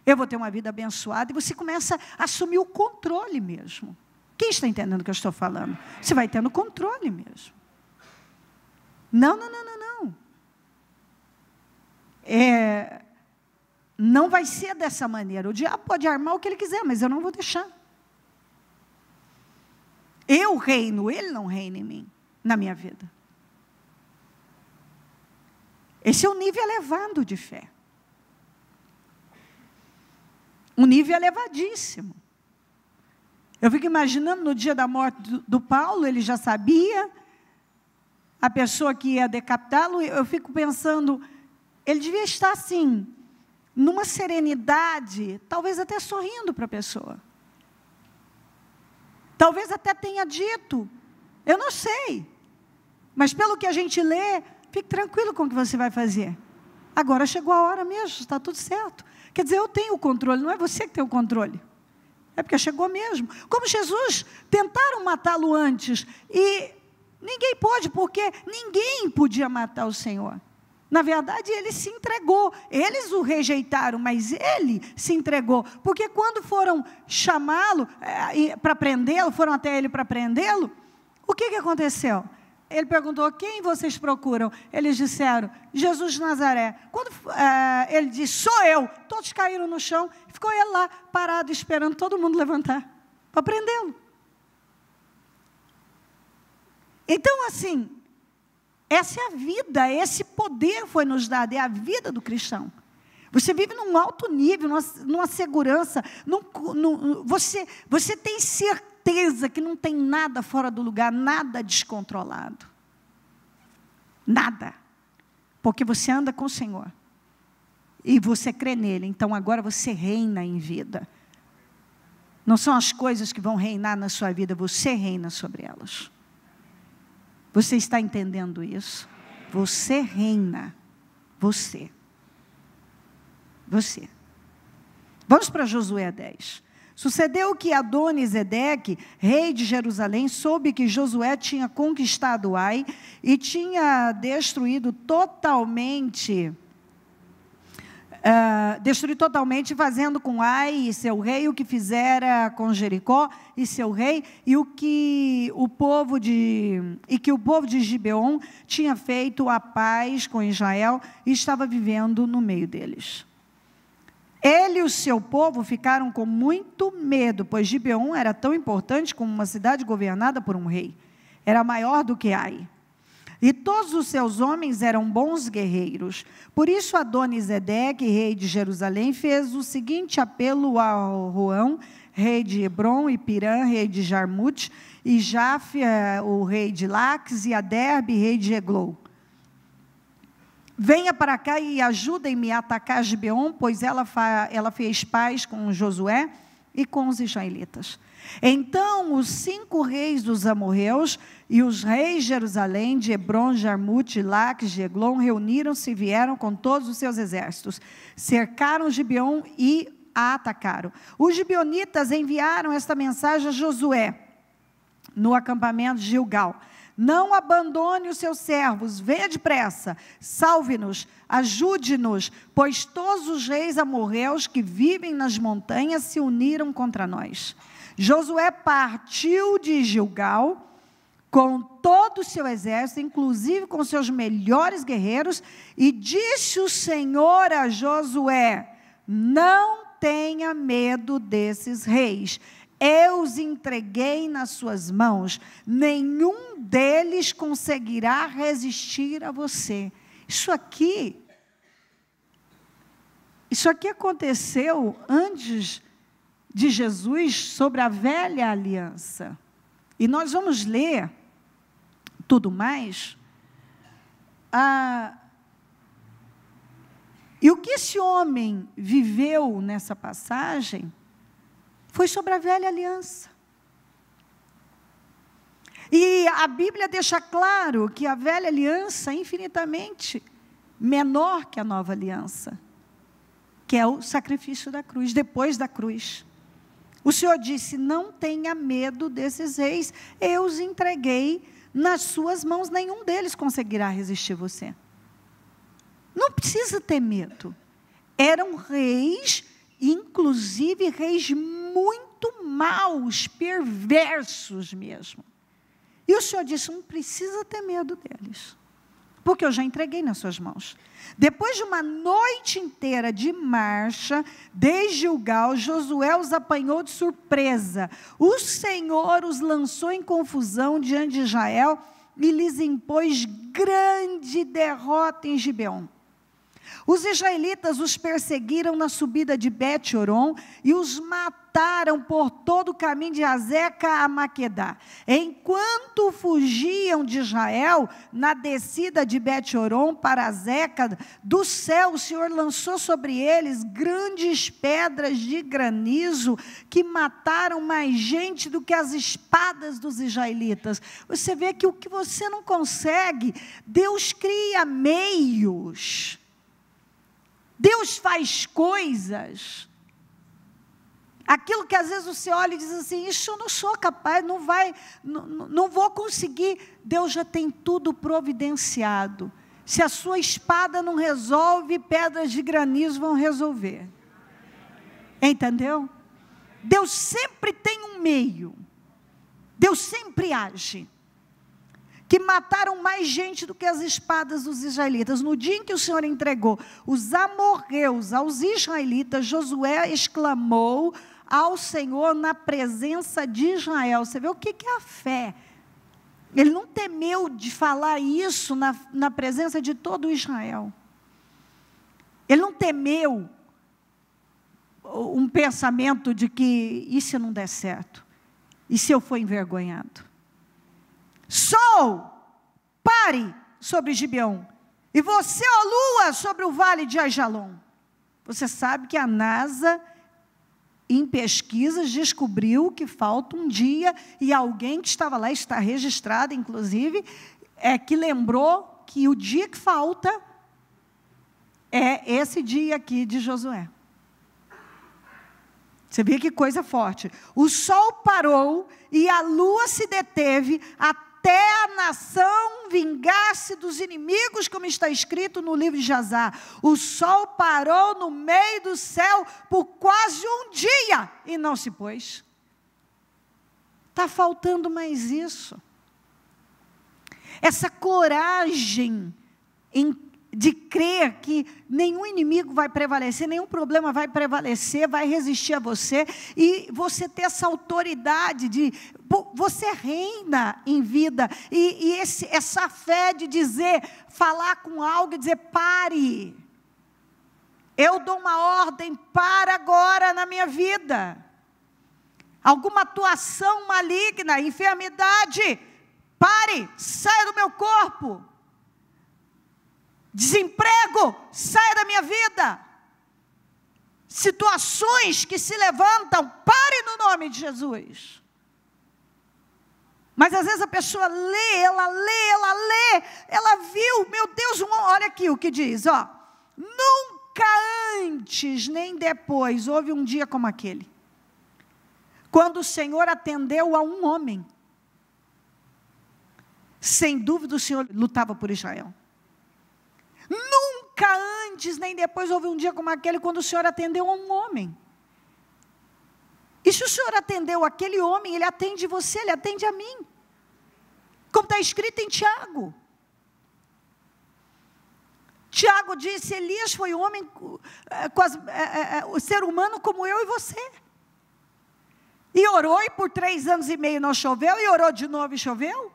eu vou ter uma vida abençoada, e você começa a assumir o controle mesmo. Quem está entendendo o que eu estou falando? Você vai tendo controle mesmo. Não. Não vai ser dessa maneira. O diabo pode armar o que ele quiser, mas eu não vou deixar. Eu reino, ele não reina em mim, na minha vida. Esse é um nível elevado de fé. Um nível elevadíssimo. Eu fico imaginando no dia da morte do Paulo, ele já sabia, a pessoa que ia decapitá-lo, eu fico pensando, ele devia estar assim, numa serenidade, talvez até sorrindo para a pessoa. Talvez até tenha dito, eu não sei, mas pelo que a gente lê, fique tranquilo com o que você vai fazer. Agora chegou a hora mesmo, está tudo certo. Quer dizer, eu tenho o controle, não é você que tem o controle. É porque chegou mesmo. Como Jesus, tentaram matá-lo antes, e ninguém pôde, porque ninguém podia matar o Senhor. Na verdade, ele se entregou. Eles o rejeitaram, mas ele se entregou. Porque quando foram chamá-lo para prendê-lo, foram até ele para prendê-lo, o que aconteceu? Ele perguntou, quem vocês procuram? Eles disseram, Jesus de Nazaré. Quando ele disse, sou eu. Todos caíram no chão. Ficou ele lá, parado, esperando todo mundo levantar, para prendê-lo. Então, assim, essa é a vida, esse poder foi nos dado, é a vida do cristão. Você vive num alto nível, numa segurança, você tem certeza que não tem nada fora do lugar, nada descontrolado. Nada. Porque você anda com o Senhor. E você crê nele, então agora você reina em vida. Não são as coisas que vão reinar na sua vida, você reina sobre elas. Você está entendendo isso? Você reina. Você. Você. Vamos para Josué 10. Sucedeu que Adoni-Zedeque, rei de Jerusalém, soube que Josué tinha conquistado Ai e tinha destruído totalmente, fazendo com Ai e seu rei o que fizera com Jericó e seu rei, e que o povo de Gibeon tinha feito a paz com Israel e estava vivendo no meio deles. Ele e o seu povo ficaram com muito medo, pois Gibeon era tão importante como uma cidade governada por um rei. Era maior do que Ai. E todos os seus homens eram bons guerreiros. Por isso Adoni-Zedeque, rei de Jerusalém, fez o seguinte apelo a Roão, rei de Hebron, e Pirã, rei de Jarmute, e Jafia, o rei de Laques, e a Derbe, rei de Eglou. Venha para cá e ajudem-me a atacar Gibeon, pois ela fez paz com Josué e com os israelitas. Então os 5 reis dos amorreus e os reis de Jerusalém, de Hebron, Jarmute, Laques, de Eglon, reuniram-se e vieram com todos os seus exércitos. Cercaram Gibeon e a atacaram. Os gibeonitas enviaram esta mensagem a Josué, no acampamento de Gilgal: não abandone os seus servos, venha depressa, salve-nos, ajude-nos, pois todos os reis amorreus que vivem nas montanhas se uniram contra nós. Josué partiu de Gilgal com todo o seu exército, inclusive com seus melhores guerreiros, e disse o Senhor a Josué: não tenha medo desses reis. Eu os entreguei nas suas mãos, nenhum deles conseguirá resistir a você. Isso aqui aconteceu antes de Jesus, sobre a velha aliança. E nós vamos ler tudo mais. E o que esse homem viveu nessa passagem foi sobre a velha aliança. E a Bíblia deixa claro que a velha aliança é infinitamente menor que a nova aliança, que é o sacrifício da cruz, depois da cruz. O Senhor disse: não tenha medo desses reis, eu os entreguei nas suas mãos, nenhum deles conseguirá resistir você. Não precisa ter medo. Eram reis, inclusive reis muito maus, perversos mesmo. E o Senhor disse: não precisa ter medo deles, porque eu já entreguei nas suas mãos. Depois de uma noite inteira de marcha, desde Gilgal, Josué os apanhou de surpresa. O Senhor os lançou em confusão diante de Israel e lhes impôs grande derrota em Gibeon. Os israelitas os perseguiram na subida de Bet-Horon e os mataram por todo o caminho de Azeca a Maquedá. Enquanto fugiam de Israel, na descida de Bet-Horon para Azeca, do céu o Senhor lançou sobre eles grandes pedras de granizo que mataram mais gente do que as espadas dos israelitas. Você vê que o que você não consegue, Deus cria meios. Deus faz coisas, aquilo que às vezes você olha e diz assim: isso eu não sou capaz, não vou conseguir. Deus já tem tudo providenciado. Se a sua espada não resolve, pedras de granizo vão resolver. Entendeu? Deus sempre tem um meio, Deus sempre age. Que mataram mais gente do que as espadas dos israelitas. No dia em que o Senhor entregou os amorreus aos israelitas, Josué exclamou ao Senhor na presença de Israel. Você vê o que é a fé? Ele não temeu de falar isso na presença de todo Israel. Ele não temeu um pensamento de que, e se não der certo? E se eu for envergonhado? Sol, pare sobre Gibeon, e você, ó lua, sobre o vale de Aijalon. Você sabe que a NASA, em pesquisas, descobriu que falta um dia, e alguém que estava lá, está registrado, inclusive, que lembrou que o dia que falta é esse dia aqui de Josué. Você vê que coisa forte. O sol parou e a lua se deteve até a nação vingar-se dos inimigos, como está escrito no livro de Jazar. O sol parou no meio do céu por quase um dia e não se pôs. Está faltando mais isso. Essa coragem de crer que nenhum inimigo vai prevalecer, nenhum problema vai prevalecer, vai resistir a você, e você ter essa autoridade de, você reina em vida, e essa fé de dizer, falar com algo e dizer, pare, eu dou uma ordem, para agora na minha vida, alguma atuação maligna, enfermidade, pare, saia do meu corpo, desemprego, saia da minha vida. Situações que se levantam, pare no nome de Jesus. Mas às vezes a pessoa lê, ela viu, meu Deus, olha aqui o que diz, ó. Nunca antes nem depois houve um dia como aquele, quando o Senhor atendeu a um homem. Sem dúvida o Senhor lutava por Israel. Nunca antes nem depois houve um dia como aquele, quando o Senhor atendeu a um homem. E se o Senhor atendeu aquele homem, Ele atende você, Ele atende a mim. Como está escrito em Tiago. Tiago disse, Elias foi um homem, o ser humano como eu e você. E orou, e por 3 anos e meio não choveu, e orou de novo e choveu.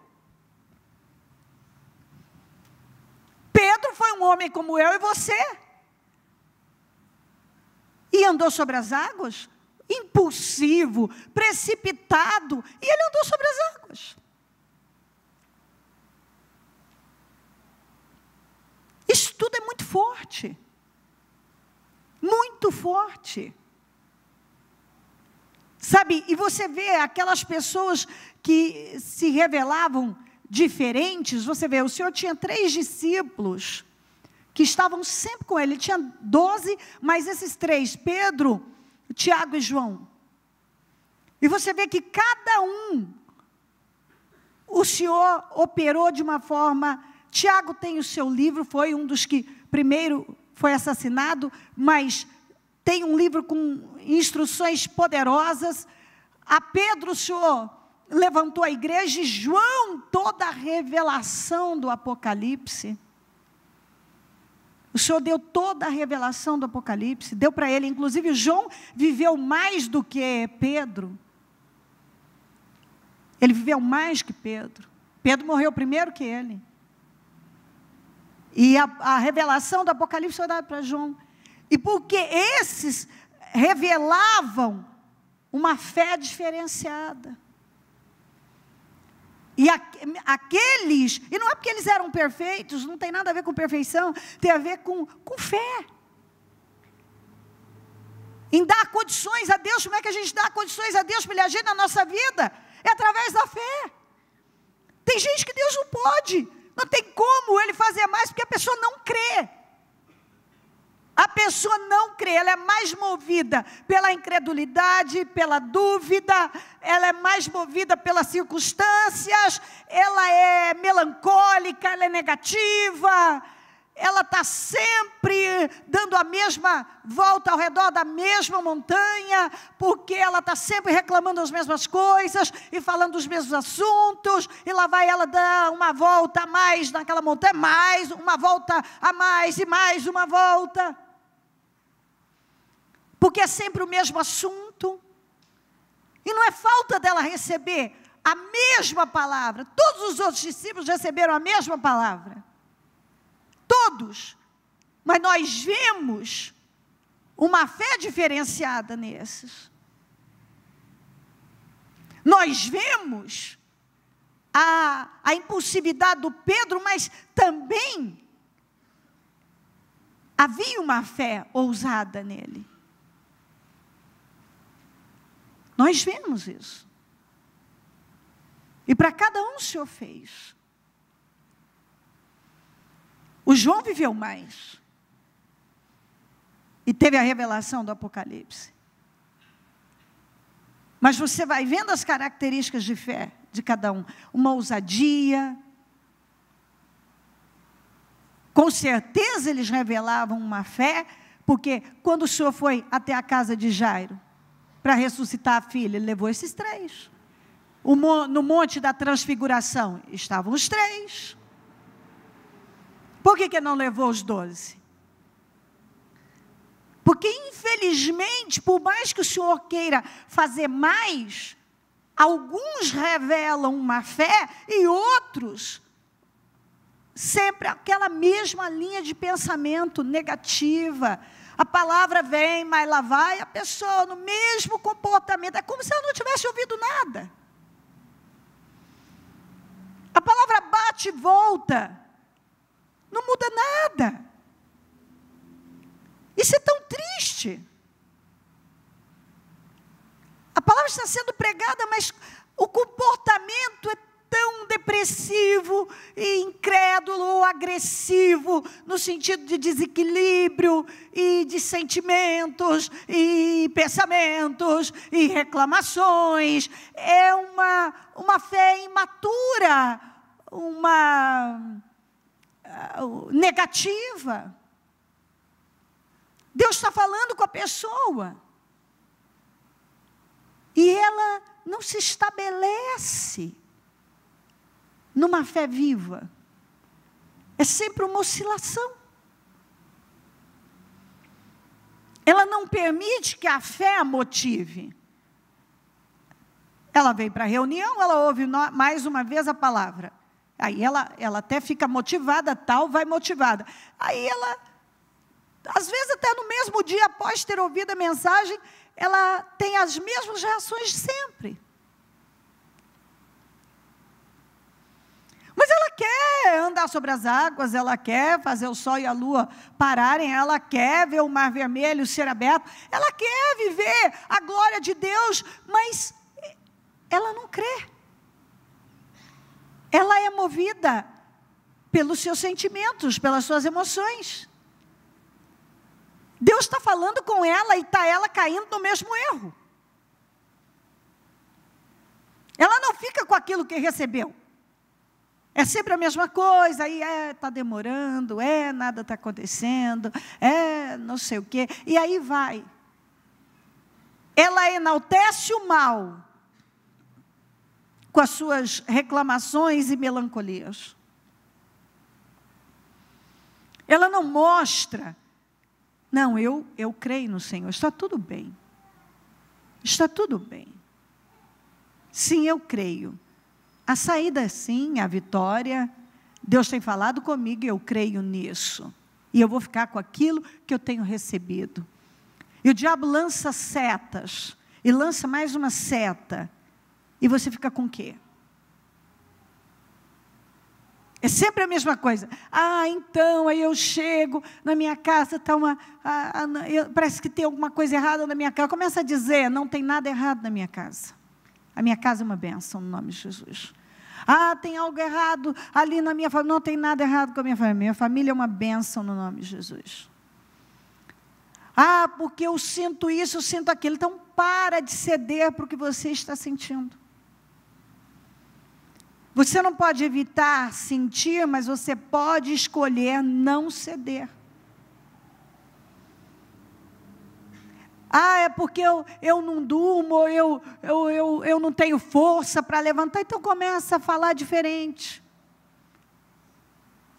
Pedro foi um homem como eu e você. E andou sobre as águas, impulsivo, precipitado, e ele andou sobre as águas. Isso tudo é muito forte. Muito forte. Sabe, e você vê aquelas pessoas que se revelavam diferentes, você vê, o Senhor tinha 3 discípulos que estavam sempre com Ele, Ele tinha 12, mas esses 3, Pedro, Tiago e João, e você vê que cada um, o Senhor operou de uma forma. Tiago tem o seu livro, foi um dos que primeiro foi assassinado, mas tem um livro com instruções poderosas. A Pedro o Senhor levantou a igreja, e João, toda a revelação do Apocalipse. O Senhor deu toda a revelação do Apocalipse, deu para ele, inclusive João viveu mais do que Pedro. Ele viveu mais que Pedro. Pedro morreu primeiro que ele. E a revelação do Apocalipse foi dada para João. E porque esses revelavam uma fé diferenciada. E aqueles, e não é porque eles eram perfeitos, não tem nada a ver com perfeição, tem a ver com fé. Em dar condições a Deus. Como é que a gente dá condições a Deus para Ele agir na nossa vida? É através da fé. Tem gente que Deus não pode, não tem como Ele fazer mais, porque a pessoa não crê. A pessoa não crê, ela é mais movida pela incredulidade, pela dúvida, ela é mais movida pelas circunstâncias, ela é melancólica, ela é negativa, ela está sempre dando a mesma volta ao redor da mesma montanha, porque ela está sempre reclamando as mesmas coisas, e falando dos mesmos assuntos, e lá vai ela dar uma volta a mais naquela montanha, mais uma volta a mais, e mais uma volta, porque é sempre o mesmo assunto, e não é falta dela receber a mesma palavra. Todos os outros discípulos receberam a mesma palavra, todos, mas nós vemos uma fé diferenciada nesses. Nós vemos a impulsividade do Pedro, mas também havia uma fé ousada nele. Nós vemos isso. E para cada um o Senhor fez. O João viveu mais. e teve a revelação do Apocalipse. Mas você vai vendo as características de fé de cada um. Uma ousadia. Com certeza eles revelavam uma fé, porque quando o Senhor foi até a casa de Jairo para ressuscitar a filha, ele levou esses 3. No monte da transfiguração estavam os 3. Por que não levou os 12? Porque, infelizmente, por mais que o Senhor queira fazer mais, alguns revelam uma fé e outros, sempre aquela mesma linha de pensamento negativa. A palavra vem, mas lá vai a pessoa no mesmo comportamento. É como se ela não tivesse ouvido nada. A palavra bate e volta. Não muda nada. Isso é tão triste. A palavra está sendo pregada, mas o comportamento é tão depressivo e incrédulo ou agressivo, no sentido de desequilíbrio e de sentimentos e pensamentos e reclamações. É uma fé imatura, uma negativa. Deus está falando com a pessoa e ela não se estabelece numa fé viva. É sempre uma oscilação. Ela não permite que a fé a motive. Ela vem para a reunião, ela ouve mais uma vez a palavra. Aí ela até fica motivada, vai motivada. Aí ela, às vezes até no mesmo dia, após ter ouvido a mensagem, ela tem as mesmas reações de sempre. Mas ela quer andar sobre as águas, ela quer fazer o sol e a lua pararem, ela quer ver o mar vermelho ser aberto, ela quer viver a glória de Deus, mas ela não crê. Ela é movida pelos seus sentimentos, pelas suas emoções. Deus está falando com ela e está ela caindo no mesmo erro. Ela não fica com aquilo que recebeu. É sempre a mesma coisa, aí está demorando, nada está acontecendo, não sei o quê, e aí vai. Ela enaltece o mal com as suas reclamações e melancolias. Ela não mostra, não, eu creio no Senhor, está tudo bem. Está tudo bem. Sim, eu creio. A saída, sim, a vitória. Deus tem falado comigo e eu creio nisso. E eu vou ficar com aquilo que eu tenho recebido. E o diabo lança setas. E lança mais uma seta. E você fica com o quê? É sempre a mesma coisa. Então, aí eu chego, na minha casa está parece que tem alguma coisa errada na minha casa. Começa a dizer, não tem nada errado na minha casa. A minha casa é uma bênção, no nome de Jesus. Tem algo errado ali na minha família. Não tem nada errado com a minha família. Minha família é uma bênção, no nome de Jesus. Porque eu sinto isso, eu sinto aquilo. Então, para de ceder para o que você está sentindo. Você não pode evitar sentir, mas você pode escolher não ceder. É porque eu não durmo, eu não tenho força para levantar. Então começa a falar diferente.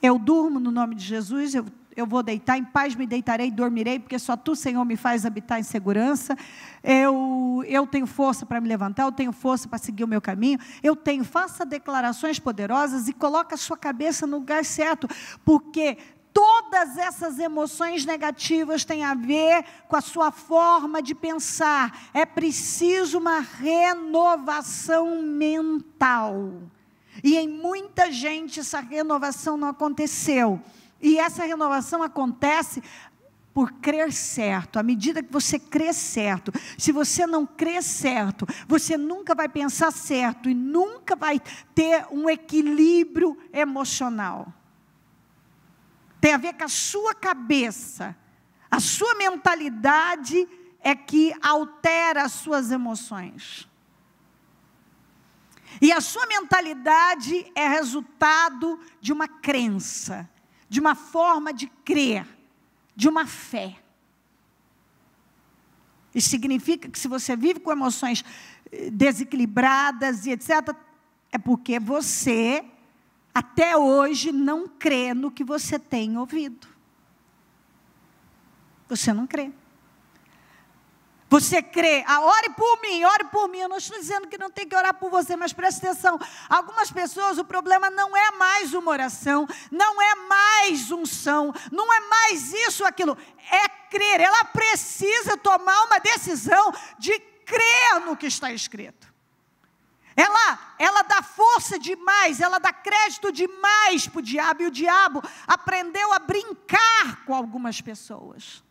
Eu durmo no nome de Jesus, eu vou deitar, em paz me deitarei e dormirei, porque só Tu, Senhor, me faz habitar em segurança. Eu tenho força para me levantar, eu tenho força para seguir o meu caminho. Faça declarações poderosas e coloque a sua cabeça no lugar certo, porque todas essas emoções negativas têm a ver com a sua forma de pensar. É preciso uma renovação mental. E em muita gente essa renovação não aconteceu. E essa renovação acontece por crer certo. À medida que você crê certo. Se você não crê certo, você nunca vai pensar certo e nunca vai ter um equilíbrio emocional. Tem a ver com a sua cabeça. A sua mentalidade é que altera as suas emoções. E a sua mentalidade é resultado de uma crença, de uma forma de crer, de uma fé. Isso significa que se você vive com emoções desequilibradas e etc., é porque você, até hoje, não crê no que você tem ouvido. Você não crê. Você crê, ore por mim, ore por mim. Eu não estou dizendo que não tem que orar por você, mas preste atenção. Algumas pessoas, o problema não é mais uma oração, não é mais unção, não é mais isso ou aquilo. É crer. Ela precisa tomar uma decisão de crer no que está escrito. Ela dá força demais, ela dá crédito demais para o diabo. E o diabo aprendeu a brincar com algumas pessoas.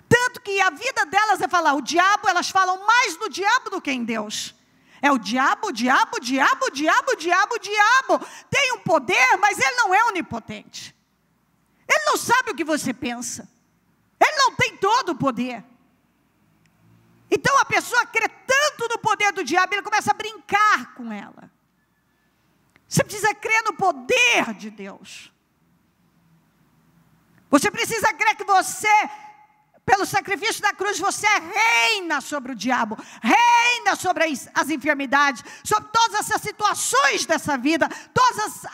Tanto que a vida delas é falar o diabo, elas falam mais do diabo do que em Deus. É o diabo, o diabo, o diabo, o diabo, o diabo, o diabo. Tem um poder, mas ele não é onipotente. Ele não sabe o que você pensa. Ele não tem todo o poder. Então a pessoa crê tanto no poder do diabo, ele começa a brincar com ela. Você precisa crer no poder de Deus. Você precisa crer que você, pelo sacrifício da cruz, você reina sobre o diabo, reina sobre as enfermidades, sobre todas essas situações dessa vida, todas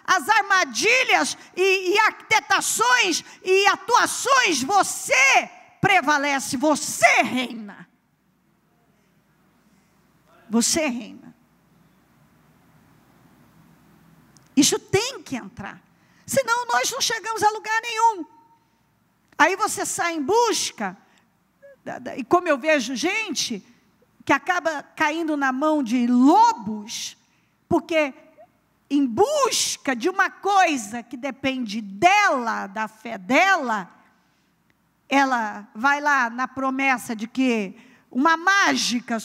as armadilhas e arquitetações e atuações, você prevalece, você reina. Você reina. Isso tem que entrar, senão nós não chegamos a lugar nenhum. Aí você sai em busca, e como eu vejo gente que acaba caindo na mão de lobos, porque em busca de uma coisa que depende dela, da fé dela, ela vai lá na promessa de que uma mágica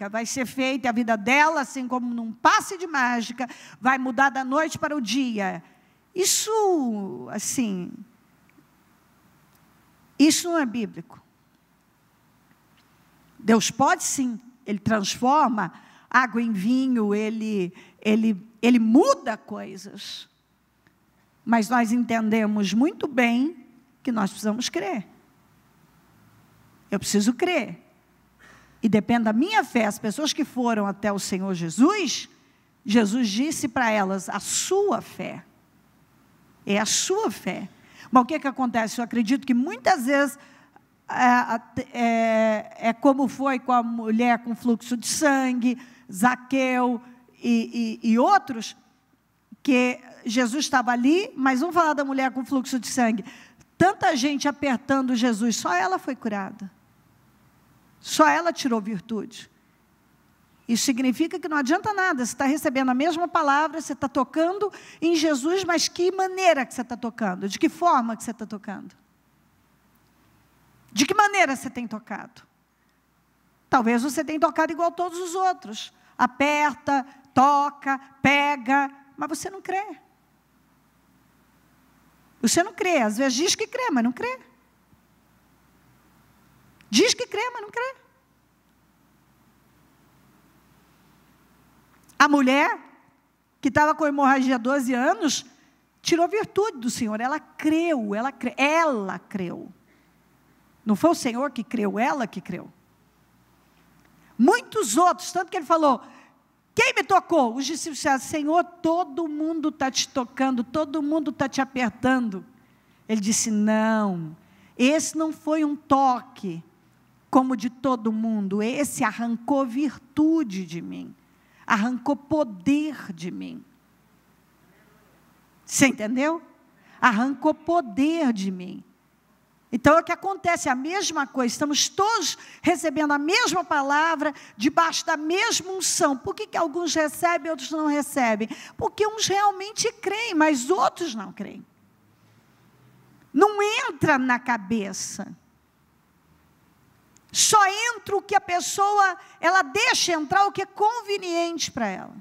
vai ser feita, a vida dela, assim como num passe de mágica, vai mudar da noite para o dia. Isso, assim, isso não é bíblico. Deus pode sim, Ele transforma água em vinho, Ele muda coisas. Mas nós entendemos muito bem que nós precisamos crer. Eu preciso crer. E depende da minha fé. As pessoas que foram até o Senhor Jesus, Jesus disse para elas, a sua fé. É a sua fé. Mas o que acontece? Eu acredito que muitas vezes, é como foi com a mulher com fluxo de sangue, Zaqueu e outros, que Jesus estava ali, mas vamos falar da mulher com fluxo de sangue. Tanta gente apertando Jesus, só ela foi curada. Só ela tirou virtude. Isso significa que não adianta nada, você está recebendo a mesma palavra, você está tocando em Jesus, mas que maneira que você está tocando? De que forma que você está tocando? De que maneira você tem tocado? Talvez você tenha tocado igual todos os outros. Aperta, toca, pega, mas você não crê. Você não crê, às vezes diz que crê, mas não crê. Diz que crê, mas não crê. A mulher, que estava com hemorragia há 12 anos, tirou virtude do Senhor. Ela creu. Não foi o Senhor que creu, ela que creu. Muitos outros, tanto que ele falou, quem me tocou? Os discípulos disseram, Senhor, todo mundo está te tocando, todo mundo está te apertando. Ele disse, não, esse não foi um toque, como de todo mundo, esse arrancou virtude de mim, arrancou poder de mim. Você entendeu? Arrancou poder de mim. Então, é o que acontece, a mesma coisa, estamos todos recebendo a mesma palavra, debaixo da mesma unção. Por que alguns recebem e outros não recebem? Porque uns realmente creem, mas outros não creem. Não entra na cabeça. Só entra o que a pessoa, ela deixa entrar o que é conveniente para ela.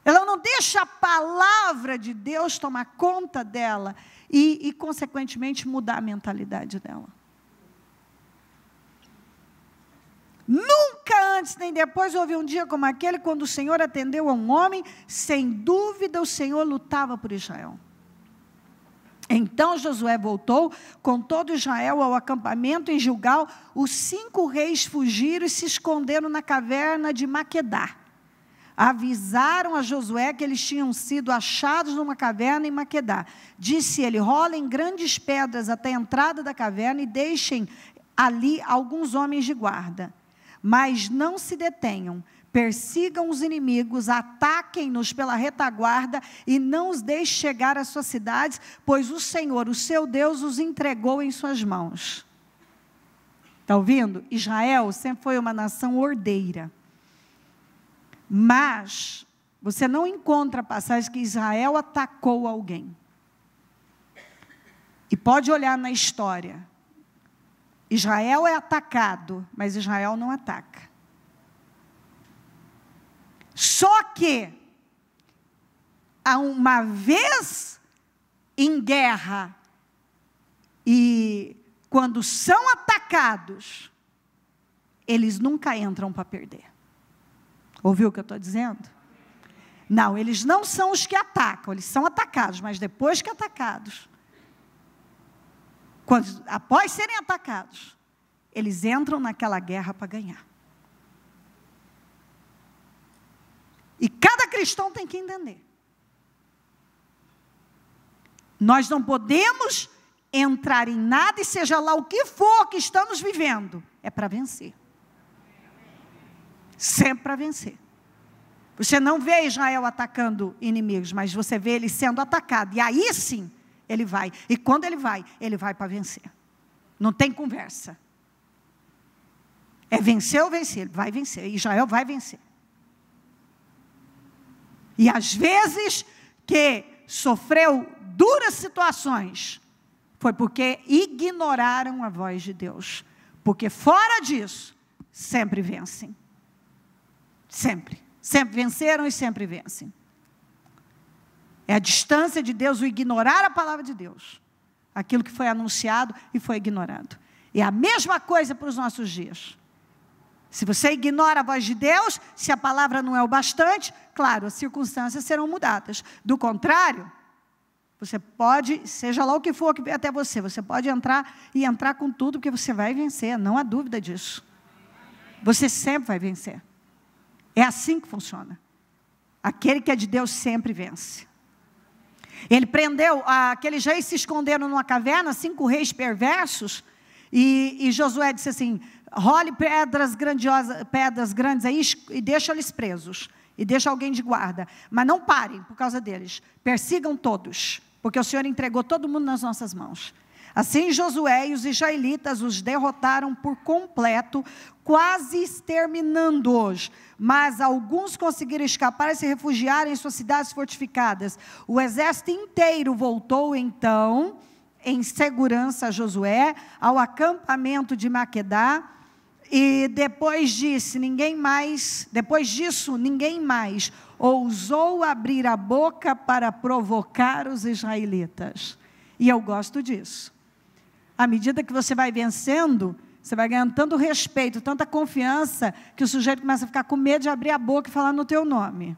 Ela não deixa a palavra de Deus tomar conta dela e consequentemente, mudar a mentalidade dela. Nunca antes nem depois houve um dia como aquele, quando o Senhor atendeu a um homem, sem dúvida o Senhor lutava por Israel. Então Josué voltou com todo Israel ao acampamento em Gilgal. Os 5 reis fugiram e se esconderam na caverna de Maquedá. Avisaram a Josué que eles tinham sido achados numa caverna em Maquedá. Disse ele: rolem grandes pedras até a entrada da caverna e deixem ali alguns homens de guarda. Mas não se detenham, persigam os inimigos, ataquem-nos pela retaguarda e não os deixem chegar às suas cidades, pois o Senhor, o seu Deus, os entregou em suas mãos. Está ouvindo? Israel sempre foi uma nação ordeira. Mas você não encontra a passagem que Israel atacou alguém. E pode olhar na história. Israel é atacado, mas Israel não ataca. Só que, uma vez em guerra, e quando são atacados, eles nunca entram para perder. Ouviu o que eu estou dizendo? Não, eles não são os que atacam, eles são atacados, mas depois que atacados, após serem atacados, eles entram naquela guerra para ganhar. E cada cristão tem que entender. Nós não podemos entrar em nada, e seja lá o que for que estamos vivendo, é para vencer. Sempre para vencer. Você não vê Israel atacando inimigos, mas você vê ele sendo atacado. E aí sim, ele vai. E quando ele vai para vencer. Não tem conversa. É vencer ou vencer. Ele vai vencer. Israel vai vencer. E às vezes que sofreu duras situações, foi porque ignoraram a voz de Deus. Porque fora disso, sempre vencem. Sempre. Sempre venceram e sempre vencem. É a distância de Deus, o ignorar a palavra de Deus. Aquilo que foi anunciado e foi ignorado. É a mesma coisa para os nossos dias. Se você ignora a voz de Deus, se a palavra não é o bastante, claro, as circunstâncias serão mudadas. Do contrário, você pode, seja lá o que for que vier até você, você pode entrar com tudo, porque você vai vencer, não há dúvida disso. Você sempre vai vencer. É assim que funciona. Aquele que é de Deus sempre vence. Ele prendeu, aqueles reis se esconderam numa caverna, 5 reis perversos, e Josué disse assim: role pedras grandes aí e deixa eles presos, e deixa alguém de guarda, mas não parem por causa deles, persigam todos, porque o Senhor entregou todo mundo nas nossas mãos. Assim Josué e os israelitas os derrotaram por completo, quase exterminando-os. Mas alguns conseguiram escapar e se refugiar em suas cidades fortificadas. O exército inteiro voltou então, em segurança a Josué, ao acampamento de Maquedá. E depois disso, ninguém mais ousou abrir a boca para provocar os israelitas. E eu gosto disso. À medida que você vai vencendo, você vai ganhando tanto respeito, tanta confiança, que o sujeito começa a ficar com medo de abrir a boca e falar no teu nome.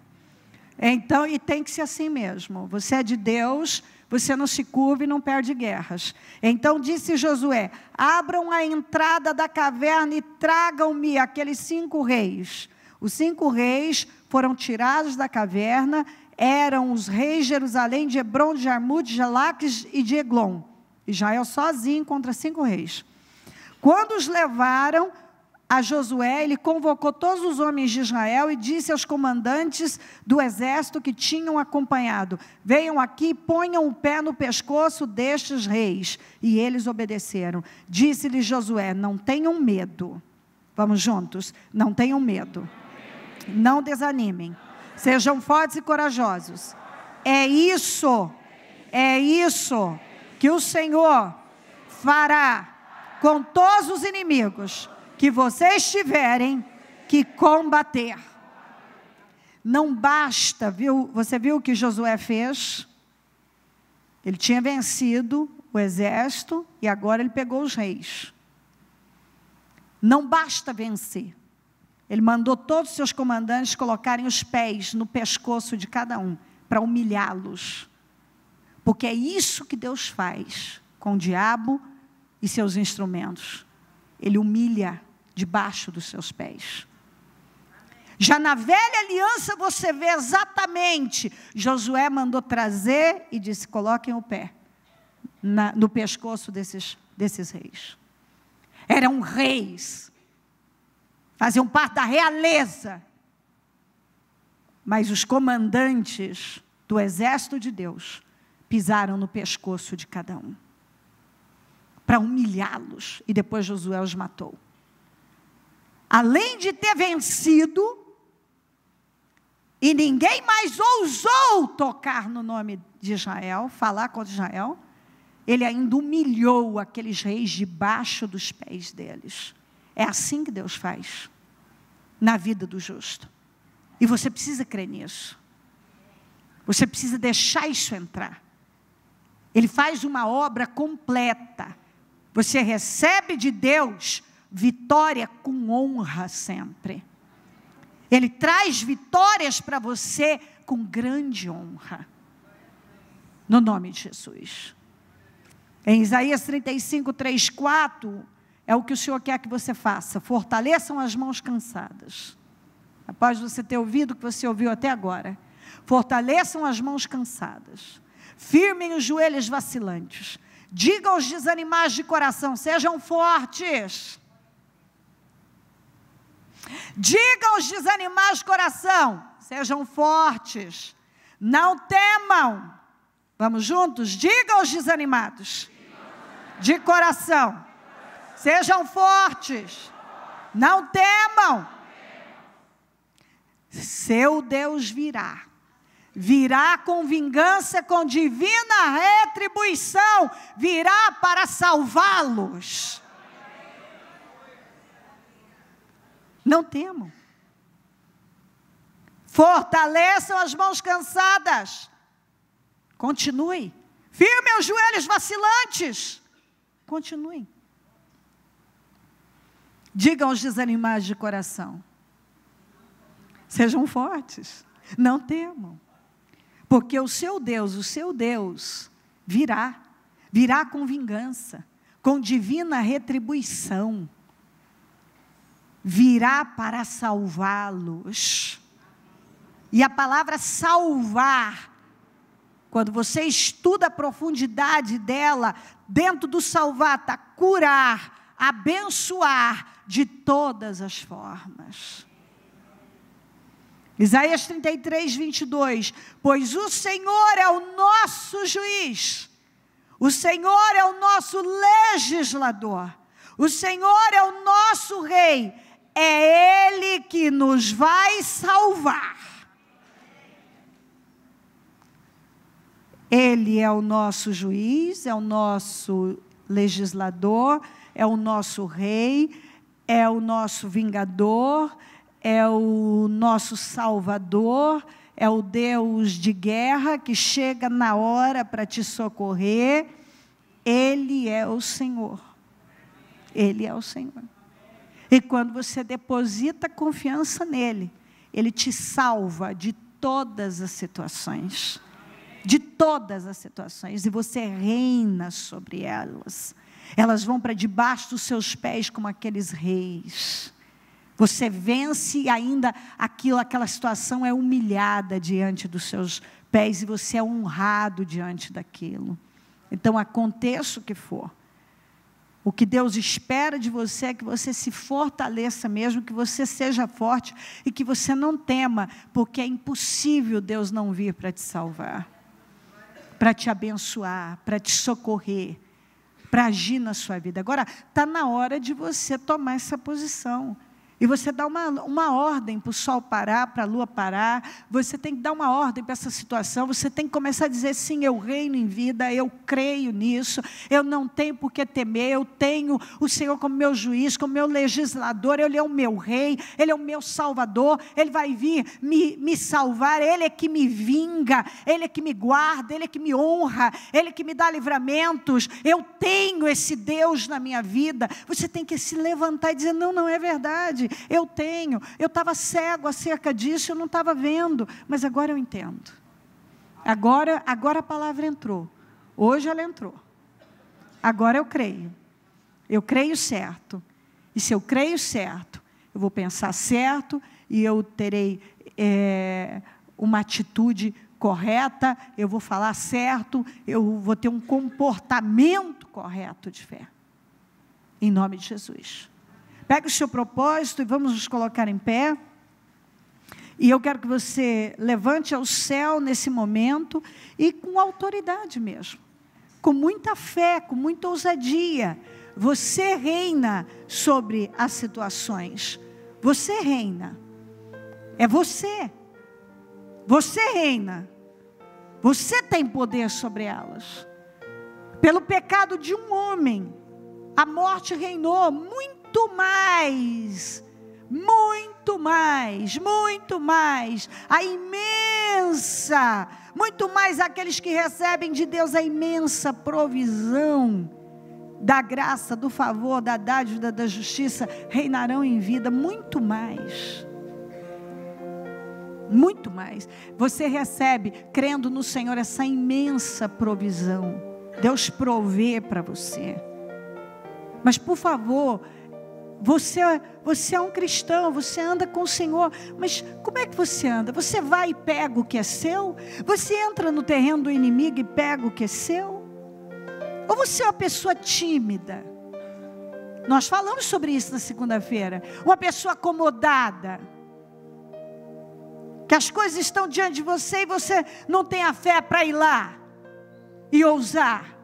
Então, e tem que ser assim mesmo. Você é de Deus, você não se curva e não perde guerras. Então disse Josué: abram a entrada da caverna e tragam-me aqueles 5 reis. Os 5 reis foram tirados da caverna, eram os reis de Jerusalém, de Hebron, de Jarmut, de Laques e de Eglon. Israel sozinho contra 5 reis. Quando os levaram a Josué, ele convocou todos os homens de Israel e disse aos comandantes do exército que tinham acompanhado: venham aqui, ponham o pé no pescoço destes reis. E eles obedeceram. Disse-lhe Josué: não tenham medo. Vamos juntos? Não tenham medo. Não desanimem. Sejam fortes e corajosos. É isso que o Senhor fará com todos os inimigos que vocês tiverem que combater. não basta, viu? Você viu o que Josué fez? Ele tinha vencido o exército e agora ele pegou os reis. Não basta vencer. Ele mandou todos os seus comandantes colocarem os pés no pescoço de cada um, para humilhá-los. Porque é isso que Deus faz com o diabo e seus instrumentos. Ele humilha debaixo dos seus pés. Já na velha aliança você vê exatamente, Josué mandou trazer e disse, coloquem o pé no pescoço desses reis. Eram reis, faziam parte da realeza, mas os comandantes do exército de Deus pisaram no pescoço de cada um, para humilhá-los, e depois Josué os matou. Além de ter vencido, e ninguém mais ousou tocar no nome de Israel, falar contra Israel, ele ainda humilhou aqueles reis debaixo dos pés deles. É assim que Deus faz na vida do justo. E você precisa crer nisso. Você precisa deixar isso entrar. Ele faz uma obra completa. Você recebe de Deus vitória com honra sempre. Ele traz vitórias para você com grande honra. No nome de Jesus. Em Isaías 35, 3, 4, é o que o Senhor quer que você faça. Fortaleçam as mãos cansadas. Após você ter ouvido o que você ouviu até agora. Fortaleçam as mãos cansadas. Firmem os joelhos vacilantes. Digam aos desanimados de coração, sejam fortes. Digam aos desanimados de coração, sejam fortes. Não temam. Vamos juntos? Digam aos desanimados de coração, sejam fortes. Não temam. Seu Deus virá. Virá com vingança, com divina retribuição. Virá para salvá-los. Não temam. Fortaleçam as mãos cansadas. Continue. Firmem os joelhos vacilantes. Continuem. Digam aos desanimados de coração. Sejam fortes. Não temam. Porque o seu Deus virá. Virá com vingança. Com divina retribuição. Virá para salvá-los. E a palavra salvar, quando você estuda a profundidade dela, dentro do salvar está curar, abençoar de todas as formas. Isaías 33, 22. Pois o Senhor é o nosso juiz. O Senhor é o nosso legislador. O Senhor é o nosso rei. É Ele que nos vai salvar. Ele é o nosso juiz, é o nosso legislador, é o nosso rei, é o nosso vingador, é o nosso salvador, é o Deus de guerra que chega na hora para te socorrer. Ele é o Senhor. Ele é o Senhor. E quando você deposita confiança nele, ele te salva de todas as situações. De todas as situações. E você reina sobre elas. Elas vão para debaixo dos seus pés como aqueles reis. Você vence e ainda aquela situação é humilhada diante dos seus pés. E você é honrado diante daquilo. Então, aconteça o que for. O que Deus espera de você é que você se fortaleça mesmo, que você seja forte e que você não tema, porque é impossível Deus não vir para te salvar, para te abençoar, para te socorrer, para agir na sua vida. Agora, está na hora de você tomar essa posição, E você dá uma ordem para o sol parar, para a lua parar. Você tem que dar uma ordem para essa situação. Você tem que começar a dizer, sim, eu reino em vida, eu creio nisso. Eu não tenho por que temer. Eu tenho o Senhor como meu juiz, como meu legislador. Ele é o meu rei, Ele é o meu salvador. Ele vai vir me salvar. Ele é que me vinga, Ele é que me guarda, Ele é que me honra, Ele é que me dá livramentos. Eu tenho esse Deus na minha vida. Você tem que se levantar e dizer, não, não é verdade. Eu estava cego acerca disso, eu não estava vendo, mas agora eu entendo. Agora a palavra entrou. Hoje ela entrou. Agora eu creio certo. E se eu creio certo, eu vou pensar certo e eu terei uma atitude correta, eu vou falar certo, eu vou ter um comportamento correto de fé. Em nome de Jesus. Pega o seu propósito e vamos nos colocar em pé. E eu quero que você levante ao céu nesse momento e com autoridade mesmo. Com muita fé, com muita ousadia. Você reina sobre as situações. Você reina. É você. Você reina. Você tem poder sobre elas. Pelo pecado de um homem, a morte reinou muito mais, a imensa, muito mais aqueles que recebem de Deus a imensa provisão da graça, do favor, da dádiva, da justiça, reinarão em vida, muito mais. Muito mais. Você recebe, crendo no Senhor, essa imensa provisão. Deus provê para você. Mas por favor, você é um cristão, você anda com o Senhor, mas como é que você anda? Você vai e pega o que é seu? Você entra no terreno do inimigo e pega o que é seu? Ou você é uma pessoa tímida? Nós falamos sobre isso na segunda-feira. Uma pessoa acomodada, que as coisas estão diante de você e você não tem a fé para ir lá e ousar.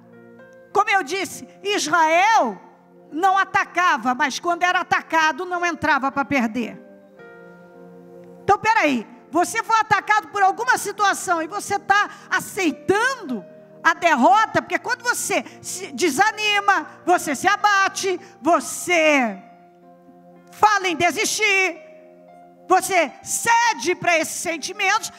Como eu disse, Israel não atacava, mas quando era atacado não entrava para perder. Então peraí, você foi atacado por alguma situação e você está aceitando a derrota, porque quando você se desanima, você se abate, você fala em desistir, você cede para esses sentimentos,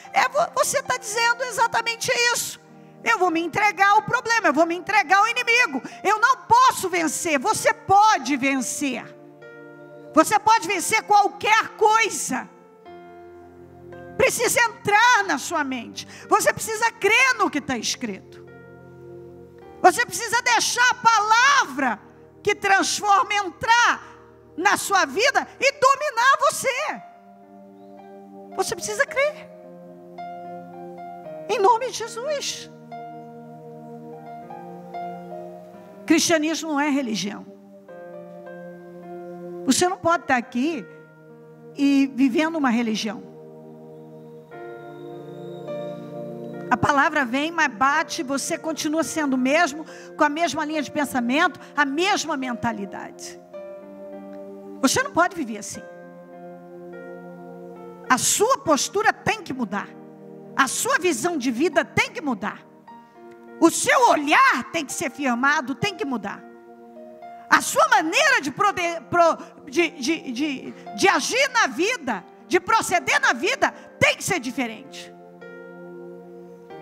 você está dizendo exatamente isso. Eu vou me entregar ao problema, eu vou me entregar ao inimigo. Eu não posso vencer. Você pode vencer. Você pode vencer qualquer coisa. Precisa entrar na sua mente. Você precisa crer no que está escrito. Você precisa deixar a palavra que transforma entrar na sua vida e dominar você. Você precisa crer. Em nome de Jesus. Cristianismo não é religião. Você não pode estar aqui e vivendo uma religião. A palavra vem, mas bate, você continua sendo o mesmo, com a mesma linha de pensamento, a mesma mentalidade. Você não pode viver assim. A sua postura tem que mudar. A sua visão de vida tem que mudar. O seu olhar tem que ser firmado, tem que mudar. A sua maneira de agir na vida, de proceder na vida, tem que ser diferente.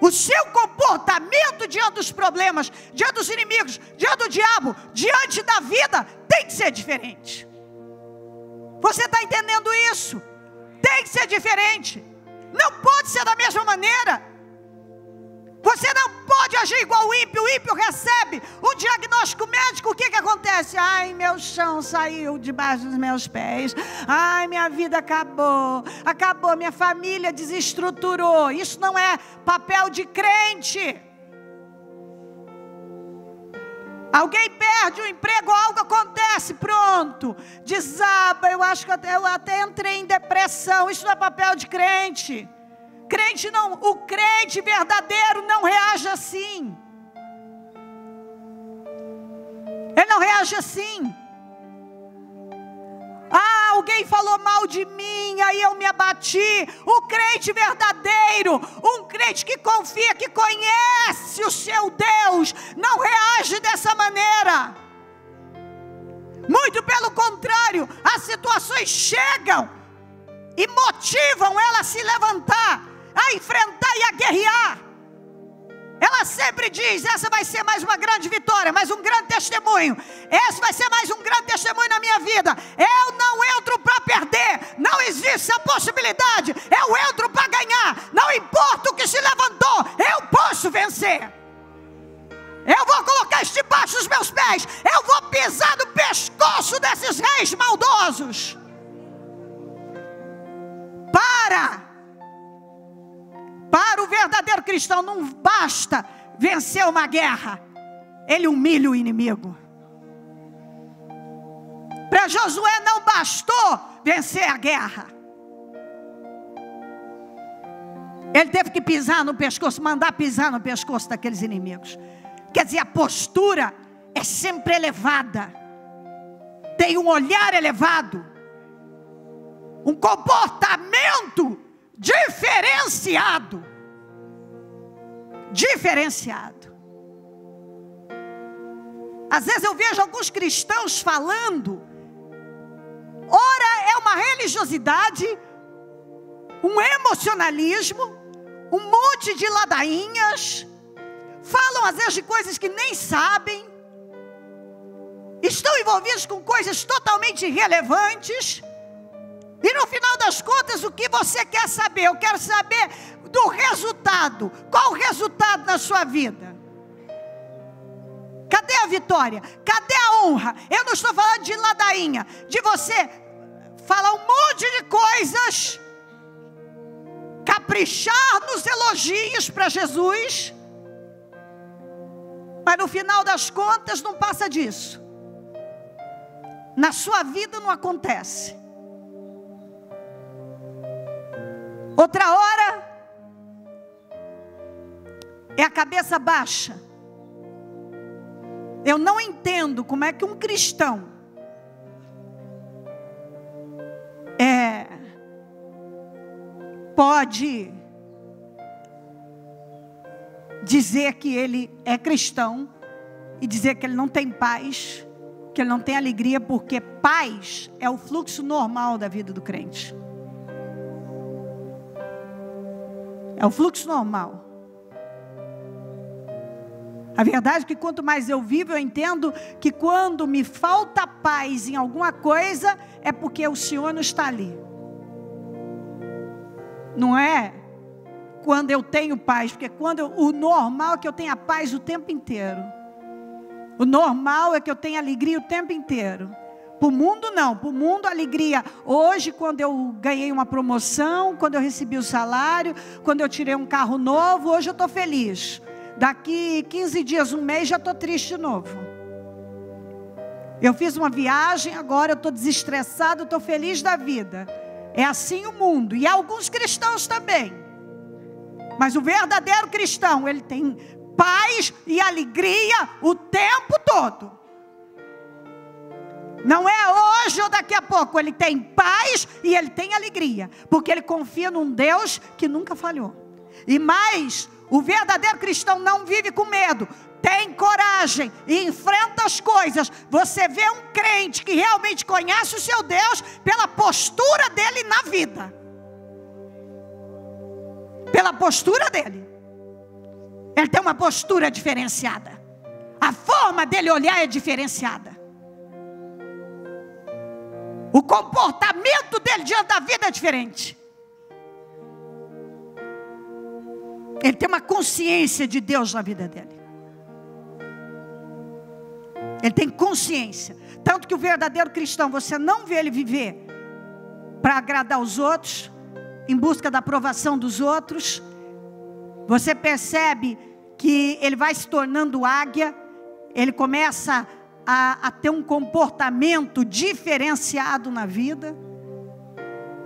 O seu comportamento diante dos problemas, diante dos inimigos, diante do diabo, diante da vida, tem que ser diferente. Você está entendendo isso? Tem que ser diferente. Não pode ser da mesma maneira. Você não pode agir igual o ímpio. O ímpio recebe um diagnóstico médico. O que acontece? Ai, meu chão saiu debaixo dos meus pés. Ai, minha vida acabou. Acabou, minha família desestruturou. Isso não é papel de crente. Alguém perde o emprego, algo acontece, pronto. Desaba, eu acho que eu até entrei em depressão. Isso não é papel de crente. Crente não, o crente verdadeiro não reage assim. Ele não reage assim. alguém falou mal de mim, aí eu me abati. O crente verdadeiro, um crente que confia, que conhece o seu Deus, não reage dessa maneira. Muito pelo contrário, as situações chegam e motivam ela a se levantar, a enfrentar e a guerrear. Ela sempre diz: essa vai ser mais uma grande vitória, mais um grande testemunho. Esse vai ser mais um grande testemunho na minha vida. Eu não entro para perder, não existe a possibilidade. Eu entro para ganhar, não importa o que se levantou, eu posso vencer. Eu vou colocar isso debaixo dos meus pés, eu vou pisar no pescoço desses reis maldosos. Para o verdadeiro cristão não basta vencer uma guerra, ele humilha o inimigo. Para Josué não bastou vencer a guerra, ele teve que pisar no pescoço, mandar pisar no pescoço daqueles inimigos. Quer dizer, a postura é sempre elevada, tem um olhar elevado, um comportamento diferenciado. Às vezes eu vejo alguns cristãos falando, ora é uma religiosidade, um emocionalismo, um monte de ladainhas, falam às vezes de coisas que nem sabem, estão envolvidos com coisas totalmente irrelevantes. E no final das contas, o que você quer saber? Eu quero saber do resultado. Qual o resultado na sua vida? Cadê a vitória? Cadê a honra? Eu não estou falando de ladainha, de você falar um monte de coisas, caprichar nos elogios para Jesus, mas no final das contas não passa disso. Na sua vida não acontece. Outra hora é a cabeça baixa. Eu não entendo como é que um cristão pode dizer que ele é cristão e dizer que ele não tem paz, que ele não tem alegria, porque paz é o fluxo normal da vida do crente. É o fluxo normal. A verdade é que quanto mais eu vivo, eu entendo que quando me falta paz em alguma coisa, é porque o Senhor não está ali. Não é quando eu tenho paz, porque o normal é que eu tenha paz o tempo inteiro. O normal é que eu tenha alegria o tempo inteiro. Para o mundo não, para o mundo a alegria. Hoje, quando eu ganhei uma promoção, quando eu recebi o salário, quando eu tirei um carro novo, hoje eu estou feliz. Daqui 15 dias, um mês, já estou triste de novo. Eu fiz uma viagem, agora eu estou desestressado, estou feliz da vida. É assim o mundo, e alguns cristãos também. Mas o verdadeiro cristão, ele tem paz e alegria o tempo todo. Não é hoje ou daqui a pouco, ele tem paz e ele tem alegria, porque ele confia num Deus que nunca falhou. E mais, o verdadeiro cristão não vive com medo, tem coragem e enfrenta as coisas. Você vê um crente que realmente conhece o seu Deus pela postura dele na vida. Pela postura dele. Ele tem uma postura diferenciada. A forma dele olhar é diferenciada. O comportamento dele diante da vida é diferente. Ele tem uma consciência de Deus na vida dele. Ele tem consciência. Tanto que o verdadeiro cristão, você não vê ele viver para agradar os outros, em busca da aprovação dos outros. Você percebe que ele vai se tornando águia, ele começa a ter um comportamento diferenciado na vida,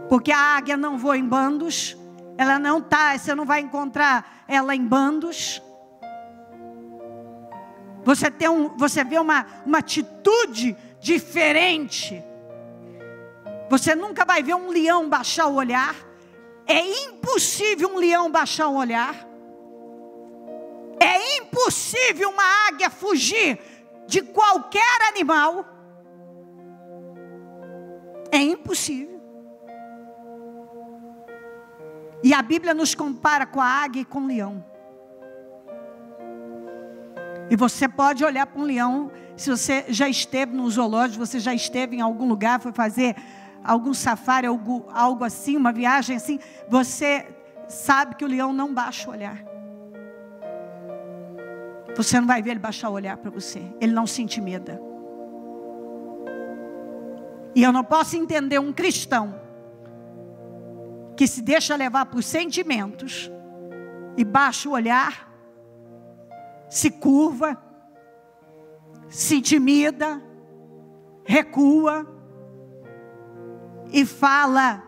porque a águia não voa em bandos, ela não está, você não vai encontrar ela em bandos. Você vê uma atitude diferente. Você nunca vai ver um leão baixar o olhar. É impossível um leão baixar o olhar. É impossível uma águia fugir de qualquer animal. É impossível. E a Bíblia nos compara com a águia e com o leão. E você pode olhar para um leão, se você já esteve num zoológico, você já esteve em algum lugar, foi fazer algum safari, algo assim, uma viagem assim, você sabe que o leão não baixa o olhar. Você não vai ver ele baixar o olhar para você. Ele não se intimida. E eu não posso entender um cristão que se deixa levar por sentimentos e baixa o olhar, se curva, se intimida, recua e fala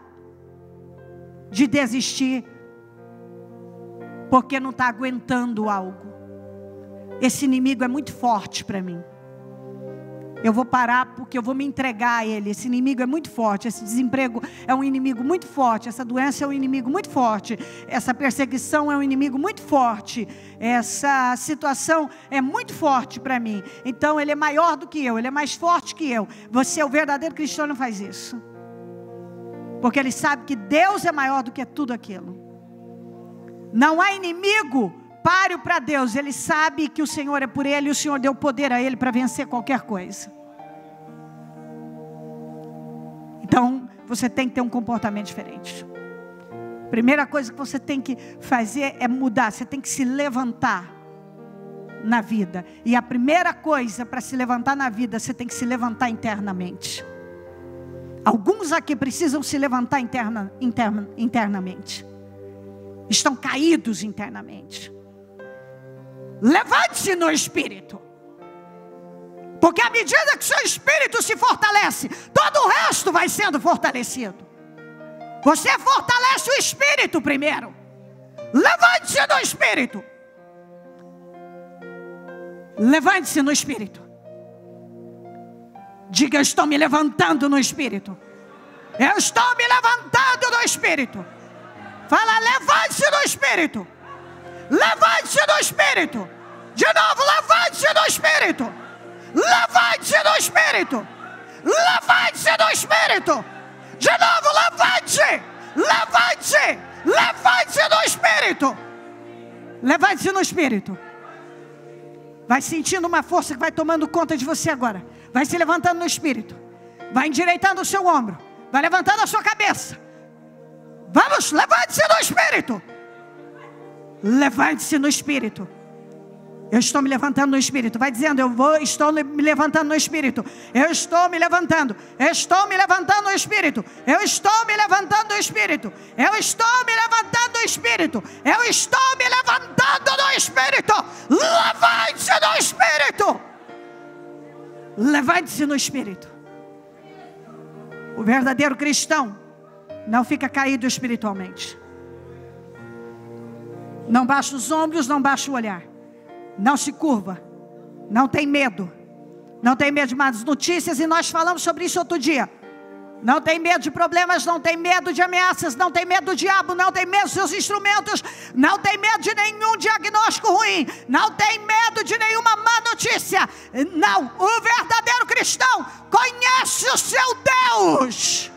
de desistir porque não está aguentando algo. Esse inimigo é muito forte para mim. Eu vou parar porque eu vou me entregar a ele. Esse inimigo é muito forte. Esse desemprego é um inimigo muito forte. Essa doença é um inimigo muito forte. Essa perseguição é um inimigo muito forte. Essa situação é muito forte para mim. Então ele é maior do que eu. Ele é mais forte que eu. Você, o verdadeiro cristão, não faz isso. Porque ele sabe que Deus é maior do que tudo aquilo. Não há inimigo páreo para Deus. Ele sabe que o Senhor é por ele e o Senhor deu poder a ele para vencer qualquer coisa. Então, você tem que ter um comportamento diferente. Primeira coisa que você tem que fazer é mudar. Você tem que se levantar na vida. E a primeira coisa para se levantar na vida, você tem que se levantar internamente. Alguns aqui precisam se levantar internamente. Estão caídos internamente. Levante-se no espírito. Porque à medida que o seu espírito se fortalece, todo o resto vai sendo fortalecido. Você fortalece o espírito primeiro. Levante-se no espírito. Levante-se no espírito. Diga: eu estou me levantando no espírito. Eu estou me levantando no espírito. Fala: levante-se no espírito. Levante-se no espírito. De novo, levante-se no espírito. Levante-se no espírito. Levante-se no espírito. De novo, levante-se. Levante-se. Levante-se no espírito. Levante-se no espírito. Vai sentindo uma força que vai tomando conta de você agora. Vai se levantando no espírito. Vai endireitando o seu ombro. Vai levantando a sua cabeça. Vamos, levante-se no espírito. Levante-se no espírito. Eu estou me levantando no espírito. Vai dizendo: estou me levantando no espírito. Eu estou me levantando. Eu estou me levantando no espírito. Eu estou me levantando no espírito. Eu estou me levantando no espírito. Eu estou me levantando no espírito. Levante-se no espírito. Levante-se no espírito. O verdadeiro cristão não fica caído espiritualmente. Não baixa os ombros, não baixa o olhar. Não se curva. Não tem medo. Não tem medo de más notícias. E nós falamos sobre isso outro dia. Não tem medo de problemas. Não tem medo de ameaças. Não tem medo do diabo. Não tem medo dos seus instrumentos. Não tem medo de nenhum diagnóstico ruim. Não tem medo de nenhuma má notícia. Não. O verdadeiro cristão conhece o seu Deus.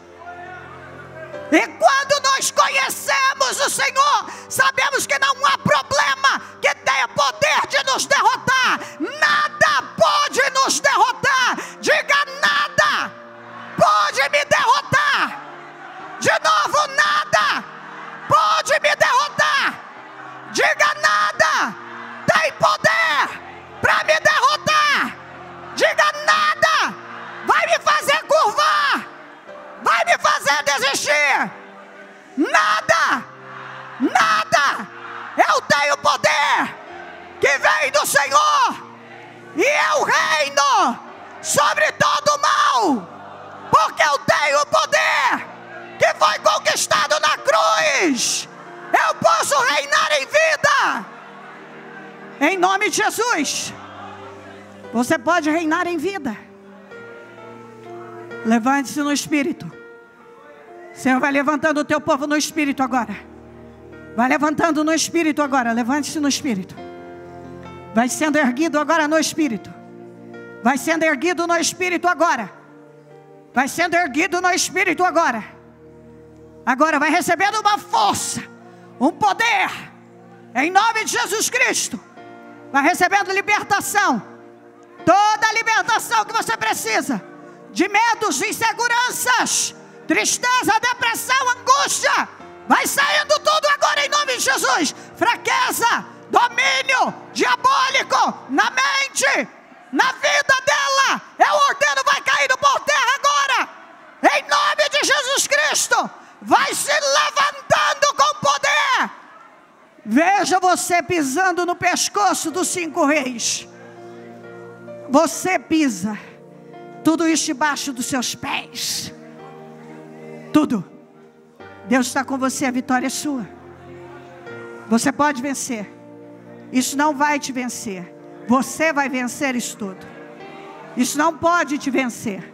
E quando nós conhecemos o Senhor, sabemos que não há problema que tenha poder de nos derrotar. Nada pode nos derrotar. Diga: nada pode me derrotar. De novo: nada pode me derrotar. Diga: nada tem poder para me derrotar. Diga: nada vai me fazer curvar. Vai me fazer desistir. Nada. Nada. Eu tenho poder que vem do Senhor. E eu reino sobre todo o mal. Porque eu tenho o poder que foi conquistado na cruz. Eu posso reinar em vida. Em nome de Jesus. Você pode reinar em vida. Levante-se no espírito. Senhor, vai levantando o teu povo no Espírito agora. Vai levantando no Espírito agora. Levante-se no Espírito. Vai sendo erguido agora no Espírito. Vai sendo erguido no Espírito agora. Vai sendo erguido no Espírito agora. Agora vai recebendo uma força, um poder, em nome de Jesus Cristo. Vai recebendo libertação. Toda a libertação que você precisa. De medos, inseguranças, tristeza, depressão, angústia. Vai saindo tudo agora em nome de Jesus. Fraqueza, domínio diabólico na mente, na vida dela. Eu ordeno, vai caindo por terra agora. Em nome de Jesus Cristo. Vai se levantando com poder. Veja você pisando no pescoço dos 5 reis. Você pisa. Tudo isso debaixo dos seus pés. Tudo. Deus está com você, a vitória é sua. Você pode vencer. Isso não vai te vencer. Você vai vencer isso tudo. Isso não pode te vencer.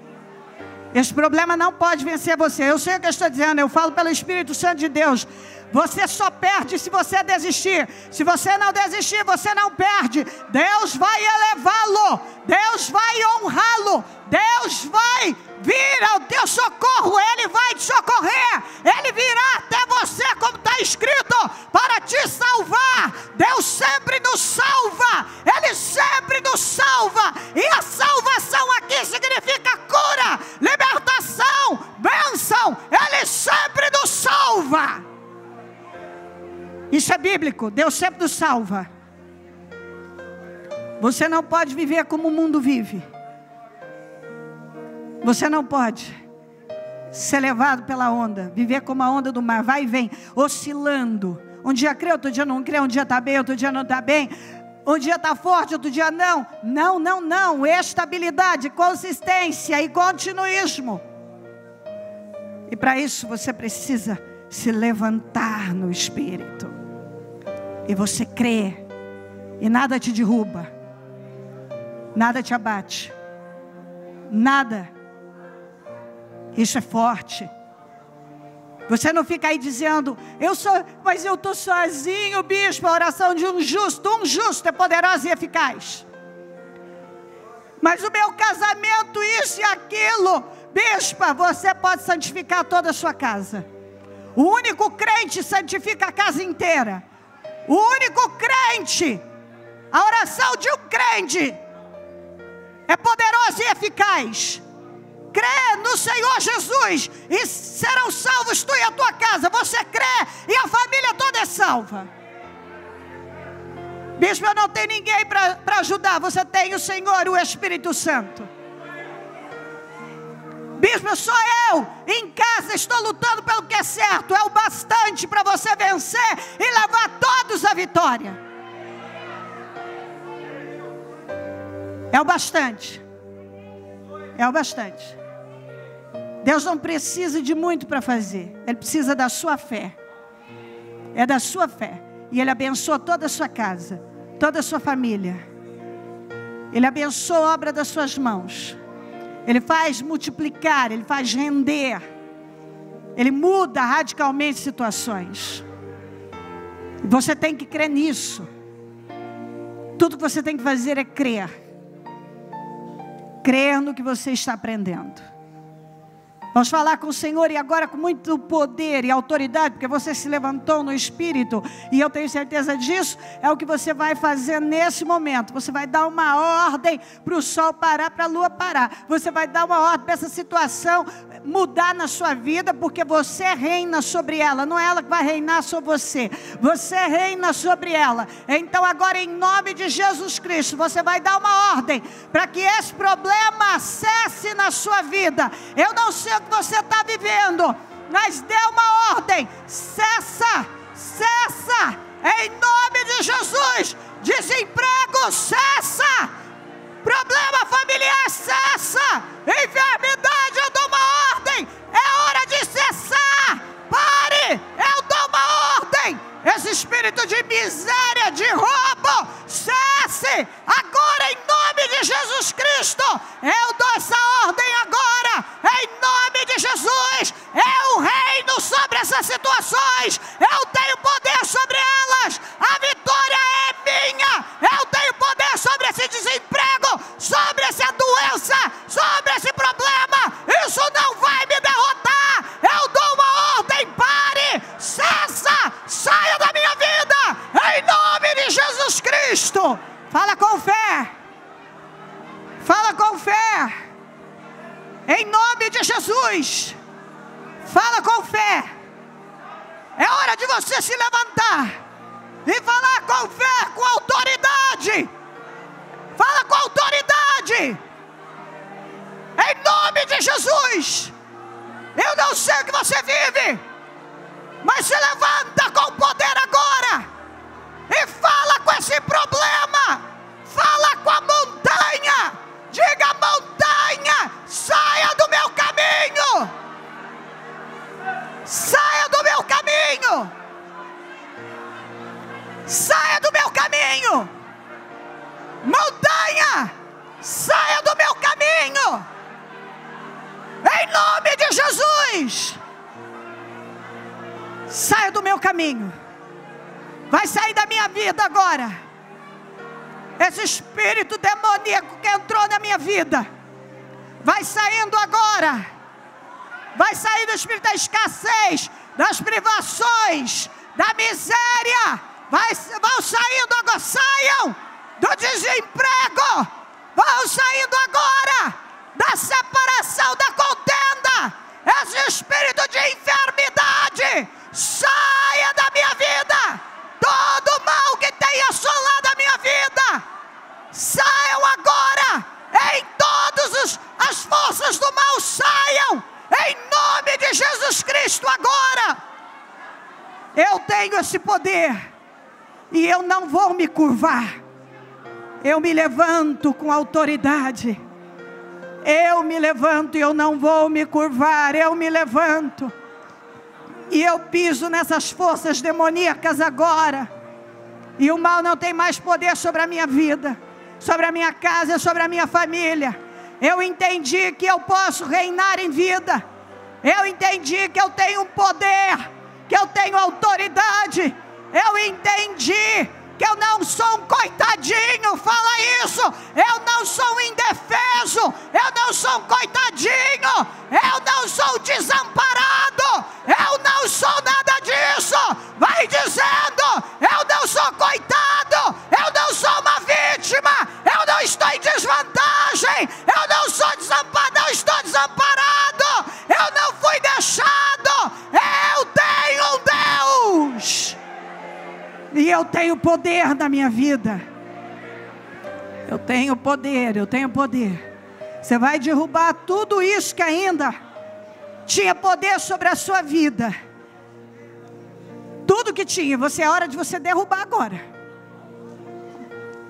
Esse problema não pode vencer você. Eu sei o que eu estou dizendo. Eu falo pelo Espírito Santo de Deus. Você só perde se você desistir. Se você não desistir, você não perde. Deus vai elevá-lo. Deus vai honrá-lo. Deus vai vir ao teu socorro. Ele vai te socorrer. Ele virá até você, como está escrito, para te salvar. Deus sempre nos salva. Ele sempre nos salva. E a salvação aqui significa cura, libertação, bênção. Ele sempre nos salva. Isso é bíblico. Deus sempre nos salva. Você não pode viver como o mundo vive. Você não pode ser levado pela onda, viver como a onda do mar, vai e vem, oscilando. Um dia crê, outro dia não crê, um dia está bem, outro dia não está bem. Um dia está forte, outro dia não. Não. Estabilidade, consistência e continuismo. E para isso você precisa se levantar no Espírito. E você crê. E nada te derruba. Nada te abate. Nada. Isso é forte. Você não fica aí dizendo, mas eu estou sozinho, bispo. A oração de um justo é poderosa e eficaz. Mas o meu casamento, isso e aquilo. Bispa, você pode santificar toda a sua casa. O único crente santifica a casa inteira. O único crente, a oração de um crente é poderosa e eficaz. Crê no Senhor Jesus e serão salvos tu e a tua casa. Você crê e a família toda é salva. Bispo, eu não tenho ninguém para ajudar. Você tem o Senhor, o Espírito Santo. Bispo, sou eu. Em casa estou lutando pelo que é certo. É o bastante para você vencer e levar todos à vitória. É o bastante. É o bastante. Deus não precisa de muito para fazer. Ele precisa da sua fé. É da sua fé. E Ele abençoa toda a sua casa, toda a sua família. Ele abençoa a obra das suas mãos. Ele faz multiplicar, Ele faz render. Ele muda radicalmente situações. E você tem que crer nisso. Tudo que você tem que fazer é crer. Crer no que você está aprendendo. Vamos falar com o Senhor e agora com muito poder e autoridade, porque você se levantou no Espírito, e eu tenho certeza disso. É o que você vai fazer nesse momento. Você vai dar uma ordem para o sol parar, para a lua parar. Você vai dar uma ordem para essa situação mudar na sua vida, porque você reina sobre ela. Não é ela que vai reinar sobre você. Você reina sobre ela. Então agora, em nome de Jesus Cristo, você vai dar uma ordem para que esse problema cesse na sua vida. Eu não sei o que você está vivendo, mas dê uma ordem. Cessa, cessa, em nome de Jesus. Desemprego, cessa. Problema familiar, cessa. Enfermidade, eu dou uma ordem. É hora de cessar. Pare, eu dou uma ordem. Esse espírito de miséria, de roubo, cesse agora em nome de Jesus Cristo. Eu dou essa ordem agora em nome de Jesus. É o rei sobre essas situações, eu tenho poder sobre elas, a vitória é minha, eu tenho poder sobre esse desemprego, sobre essa doença, sobre esse problema, isso não vai me derrotar, eu dou uma ordem, pare, cessa, saia da minha vida, em nome de Jesus Cristo. Fala com fé, fala com fé, em nome de Jesus, fala com fé. É hora de você se levantar e falar com fé, com autoridade. Fala com autoridade, em nome de Jesus. Eu não sei o que você vive, mas se levanta com poder agora e fala com esse problema, fala com a montanha, diga: montanha, saia do meu caminho, saia do meu caminho, saia do meu caminho, montanha, saia do meu caminho, em nome de Jesus. Saia do meu caminho, vai sair da minha vida agora. Esse espírito demoníaco que entrou na minha vida, vai saindo agora. Vai sair do espírito da escassez, das privações, da miséria. Vão saindo agora, saiam do desemprego, vão saindo agora da separação, da contenda. Esse espírito de enfermidade, saia da minha vida. Todo mal que tem assolado a minha vida, saiam agora. Em todas as forças do mal, saiam. Em nome de Jesus Cristo agora. Eu tenho esse poder e eu não vou me curvar. Eu me levanto com autoridade. Eu me levanto e eu não vou me curvar. Eu me levanto e eu piso nessas forças demoníacas agora. E o mal não tem mais poder sobre a minha vida, sobre a minha casa, sobre a minha família. Eu entendi que eu posso reinar em vida. Eu entendi que eu tenho poder, que eu tenho autoridade. Eu entendi que eu não sou um coitadinho, fala isso. Eu não sou um indefeso, eu não sou um coitadinho, eu não sou um desamparado, eu não sou nada disso. Vai dizendo: eu não sou coitado, eu não sou uma vítima, eu não estou em desvantagem, eu não sou desamparado, não estou desamparado, eu não fui deixado, eu tenho um Deus. E eu tenho poder na minha vida. Eu tenho poder, eu tenho poder. Você vai derrubar tudo isso que ainda tinha poder sobre a sua vida. Tudo que tinha, é hora de você derrubar agora.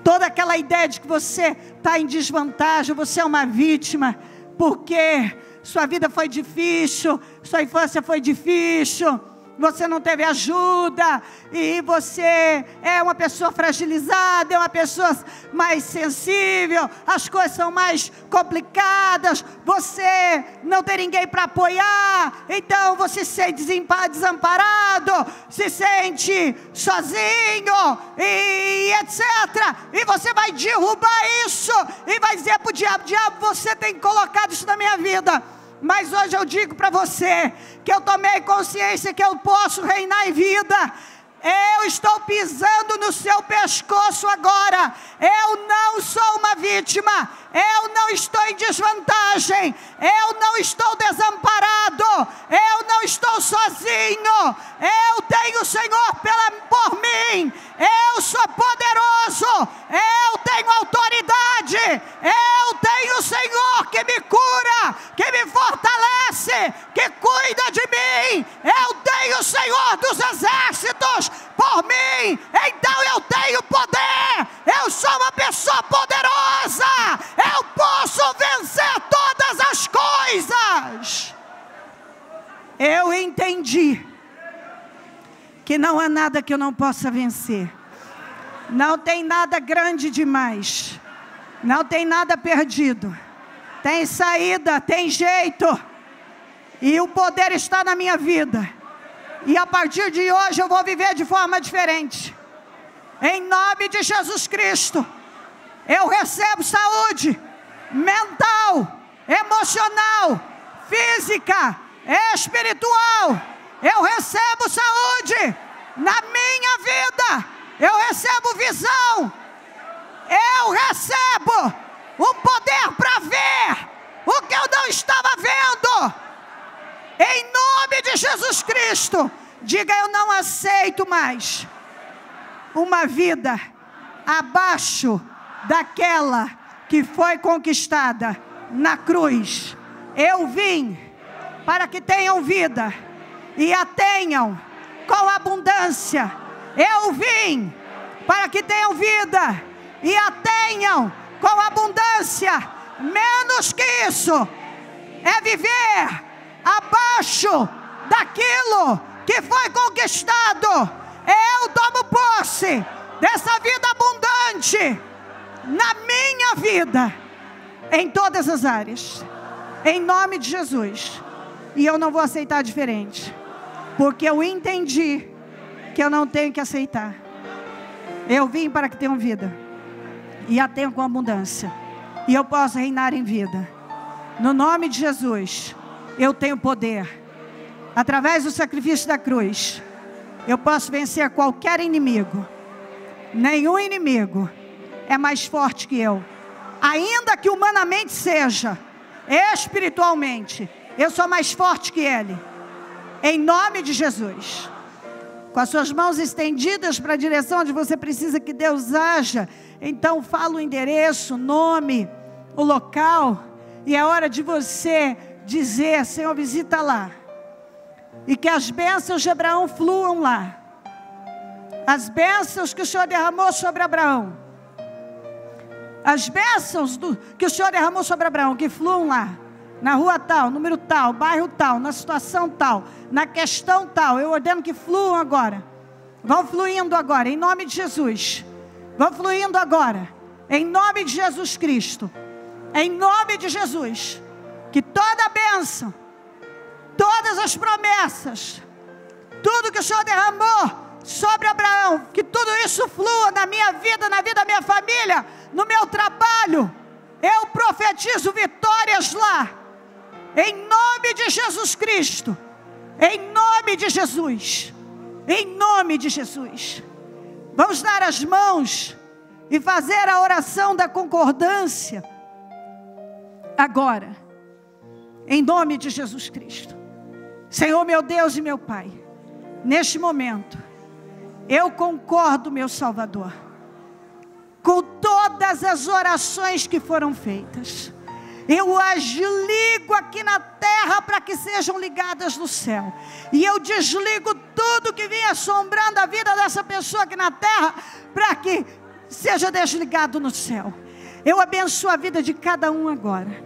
Toda aquela ideia de que você está em desvantagem, você é uma vítima, porque sua vida foi difícil, sua infância foi difícil, você não teve ajuda, e você é uma pessoa fragilizada, é uma pessoa mais sensível, as coisas são mais complicadas, você não tem ninguém para apoiar, então você se sente desamparado, se sente sozinho, e etc. E você vai derrubar isso, e vai dizer para o diabo: diabo, você tem colocado isso na minha vida. Mas hoje eu digo para você que eu tomei consciência que eu posso reinar em vida. Eu estou pisando no seu pescoço agora. Eu não sou uma vítima. Eu não estou em desvantagem. Eu não estou desamparado. Eu não estou sozinho. Eu tenho o Senhor por mim. Eu sou poderoso. Eu tenho autoridade. Eu tenho o Senhor que me cura, que me fortalece, que cuida de mim. Eu tenho o Senhor dos exércitos por mim. Então eu tenho poder. Eu sou uma pessoa poderosa. Eu posso vencer todas as coisas. Eu entendi que não há nada que eu não possa vencer. Não tem nada grande demais. Não tem nada perdido. Tem saída, tem jeito. E o poder está na minha vida. E a partir de hoje eu vou viver de forma diferente. Em nome de Jesus Cristo. Eu recebo saúde mental, emocional, física, espiritual. Eu recebo saúde na minha vida. Eu recebo visão. Eu recebo o poder para ver o que eu não estava vendo. Em nome de Jesus Cristo. Diga: eu não aceito mais uma vida abaixo daquela que foi conquistada na cruz. Eu vim para que tenham vida e a tenham com abundância. Eu vim para que tenham vida e a tenham com abundância. Menos que isso é viver abaixo daquilo que foi conquistado. Eu tomo posse dessa vida abundante na minha vida, em todas as áreas, em nome de Jesus. E eu não vou aceitar diferente, porque eu entendi que eu não tenho que aceitar. Eu vim para que tenham vida e a tenham com abundância, e eu posso reinar em vida. No nome de Jesus, eu tenho poder. Através do sacrifício da cruz, eu posso vencer qualquer inimigo. Nenhum inimigo é mais forte que eu. Ainda que humanamente seja, espiritualmente, eu sou mais forte que ele. Em nome de Jesus. Com as suas mãos estendidas para a direção onde você precisa que Deus haja, então fala o endereço, o nome, o local, e é hora de você dizer: Senhor, visita lá. E que as bênçãos de Abraão fluam lá. As bênçãos que o Senhor derramou sobre Abraão. As bênçãos que o Senhor derramou sobre Abraão, que fluam lá. Na rua tal, número tal, bairro tal, na situação tal, na questão tal. Eu ordeno que fluam agora. Vão fluindo agora, em nome de Jesus. Vão fluindo agora, em nome de Jesus Cristo. Em nome de Jesus. Que toda a bênção, todas as promessas, tudo que o Senhor derramou sobre Abraão, que tudo isso flua na minha vida, na vida da minha família, no meu trabalho. Eu profetizo vitórias lá, em nome de Jesus Cristo, em nome de Jesus, em nome de Jesus. Vamos dar as mãos e fazer a oração da concordância agora, em nome de Jesus Cristo. Senhor, meu Deus e meu Pai, neste momento, eu concordo, meu Salvador, com todas as orações que foram feitas. Eu as ligo aqui na terra para que sejam ligadas no céu. E eu desligo tudo que vinha assombrando a vida dessa pessoa aqui na terra, para que seja desligado no céu. Eu abençoo a vida de cada um agora,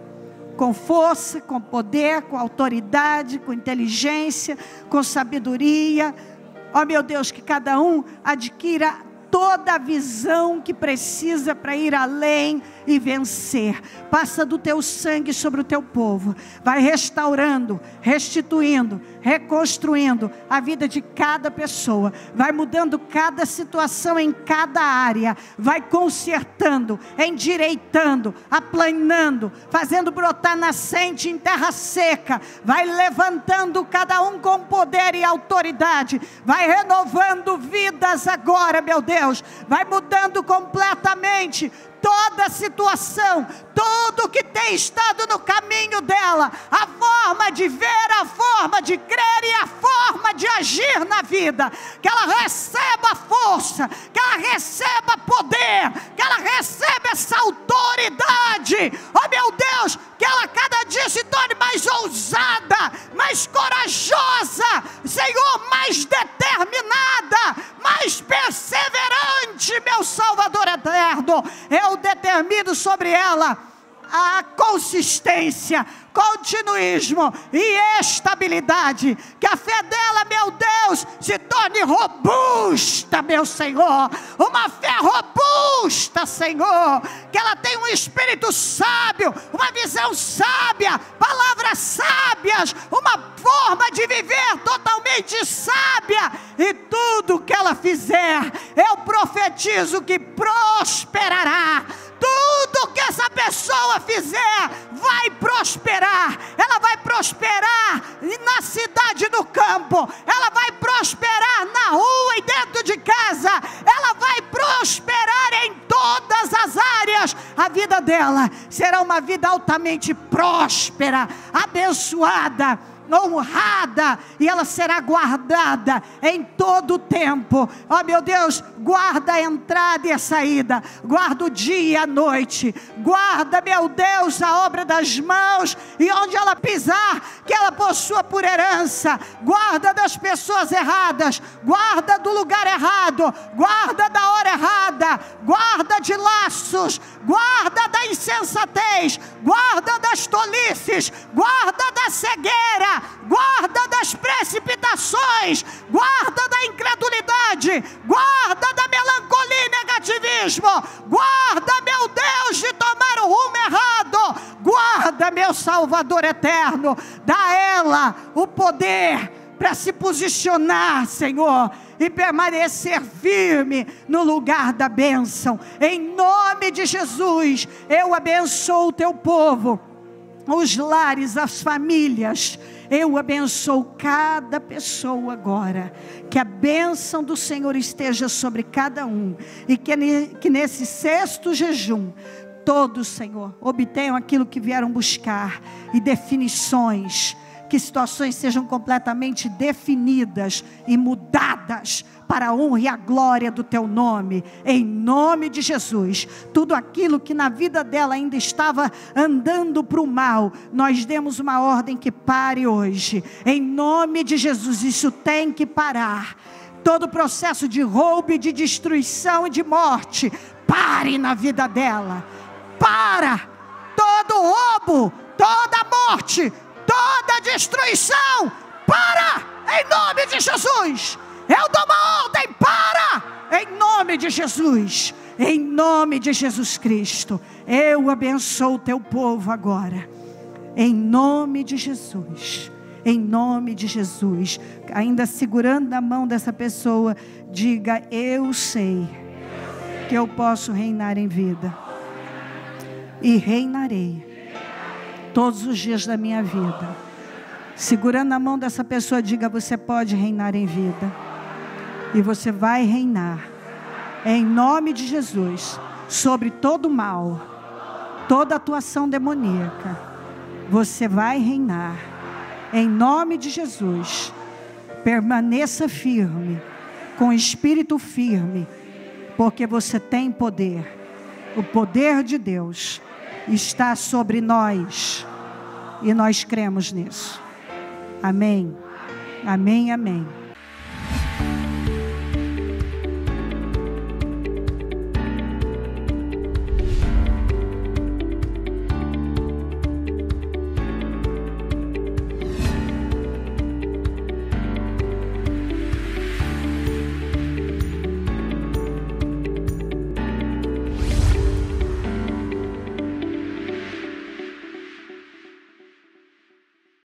com força, com poder, com autoridade, com inteligência, com sabedoria. Ó meu Deus, que cada um adquira toda a visão que precisa para ir além e vencer. Passa do teu sangue sobre o teu povo. Vai restaurando, restituindo, reconstruindo a vida de cada pessoa. Vai mudando cada situação em cada área. Vai consertando, endireitando, aplanando, fazendo brotar nascente em terra seca. Vai levantando cada um com poder e autoridade. Vai renovando vidas agora, meu Deus. Vai mudando completamente toda a situação, tudo que tem estado no caminho dela, a forma de ver, a forma de crer e a forma de agir na vida. Que ela receba força, que ela receba poder, que ela receba essa autoridade. Oh meu Deus, que ela cada dia se torne mais ousada, mais corajosa, Senhor, mais determinada, mais perseverante, meu Salvador eterno. Eu determino sobre ela a consistência, continuismo e estabilidade. Que a fé dela, meu Deus, se torne robusta, meu Senhor. Uma fé robusta, Senhor. Que ela tenha um espírito sábio, uma visão sábia, palavras sábias, uma forma de viver totalmente sábia. E tudo que ela fizer, eu profetizo que prosperará. Tudo que essa pessoa fizer vai prosperar. Ela vai prosperar na cidade, no campo. Ela vai prosperar na rua e dentro de casa. Ela vai prosperar em todas as áreas. A vida dela será uma vida altamente próspera, abençoada, honrada, e ela será guardada em todo o tempo. Ó meu Deus, guarda a entrada e a saída, guarda o dia e a noite, guarda, meu Deus, a obra das mãos, e onde ela pisar, que ela possua por herança. Guarda das pessoas erradas, guarda do lugar errado, guarda da hora errada, guarda de laços, guarda da insensatez, guarda das tolices, guarda da cegueira, guarda das precipitações, guarda da incredulidade, guarda da melancolia e negativismo, guarda, meu Deus, de tomar o rumo errado. Guarda, meu Salvador eterno, dá a ela o poder para se posicionar, Senhor, e permanecer firme no lugar da bênção. Em nome de Jesus, eu abençoo o teu povo, os lares, as famílias. Eu abençoo cada pessoa agora. Que a bênção do Senhor esteja sobre cada um. E que nesse sexto jejum, todos, Senhor, obtenham aquilo que vieram buscar. E definições. Que situações sejam completamente definidas e mudadas para a honra e a glória do teu nome, em nome de Jesus. Tudo aquilo que na vida dela ainda estava andando para o mal, nós demos uma ordem que pare hoje, em nome de Jesus. Isso tem que parar. Todo processo de roubo e de destruição e de morte, pare na vida dela. Para todo roubo, toda morte, toda destruição, para, em nome de Jesus. Eu dou uma ordem, para, em nome de Jesus, em nome de Jesus Cristo. Eu abençoo o teu povo agora, em nome de Jesus, em nome de Jesus. Ainda segurando a mão dessa pessoa, diga: eu sei que eu posso reinar em vida, e reinarei todos os dias da minha vida. Segurando a mão dessa pessoa, diga: você pode reinar em vida, e você vai reinar, em nome de Jesus, sobre todo mal, toda atuação demoníaca. Você vai reinar, em nome de Jesus. Permaneça firme, com espírito firme, porque você tem poder. O poder de Deus está sobre nós, e nós cremos nisso. Amém, amém, amém.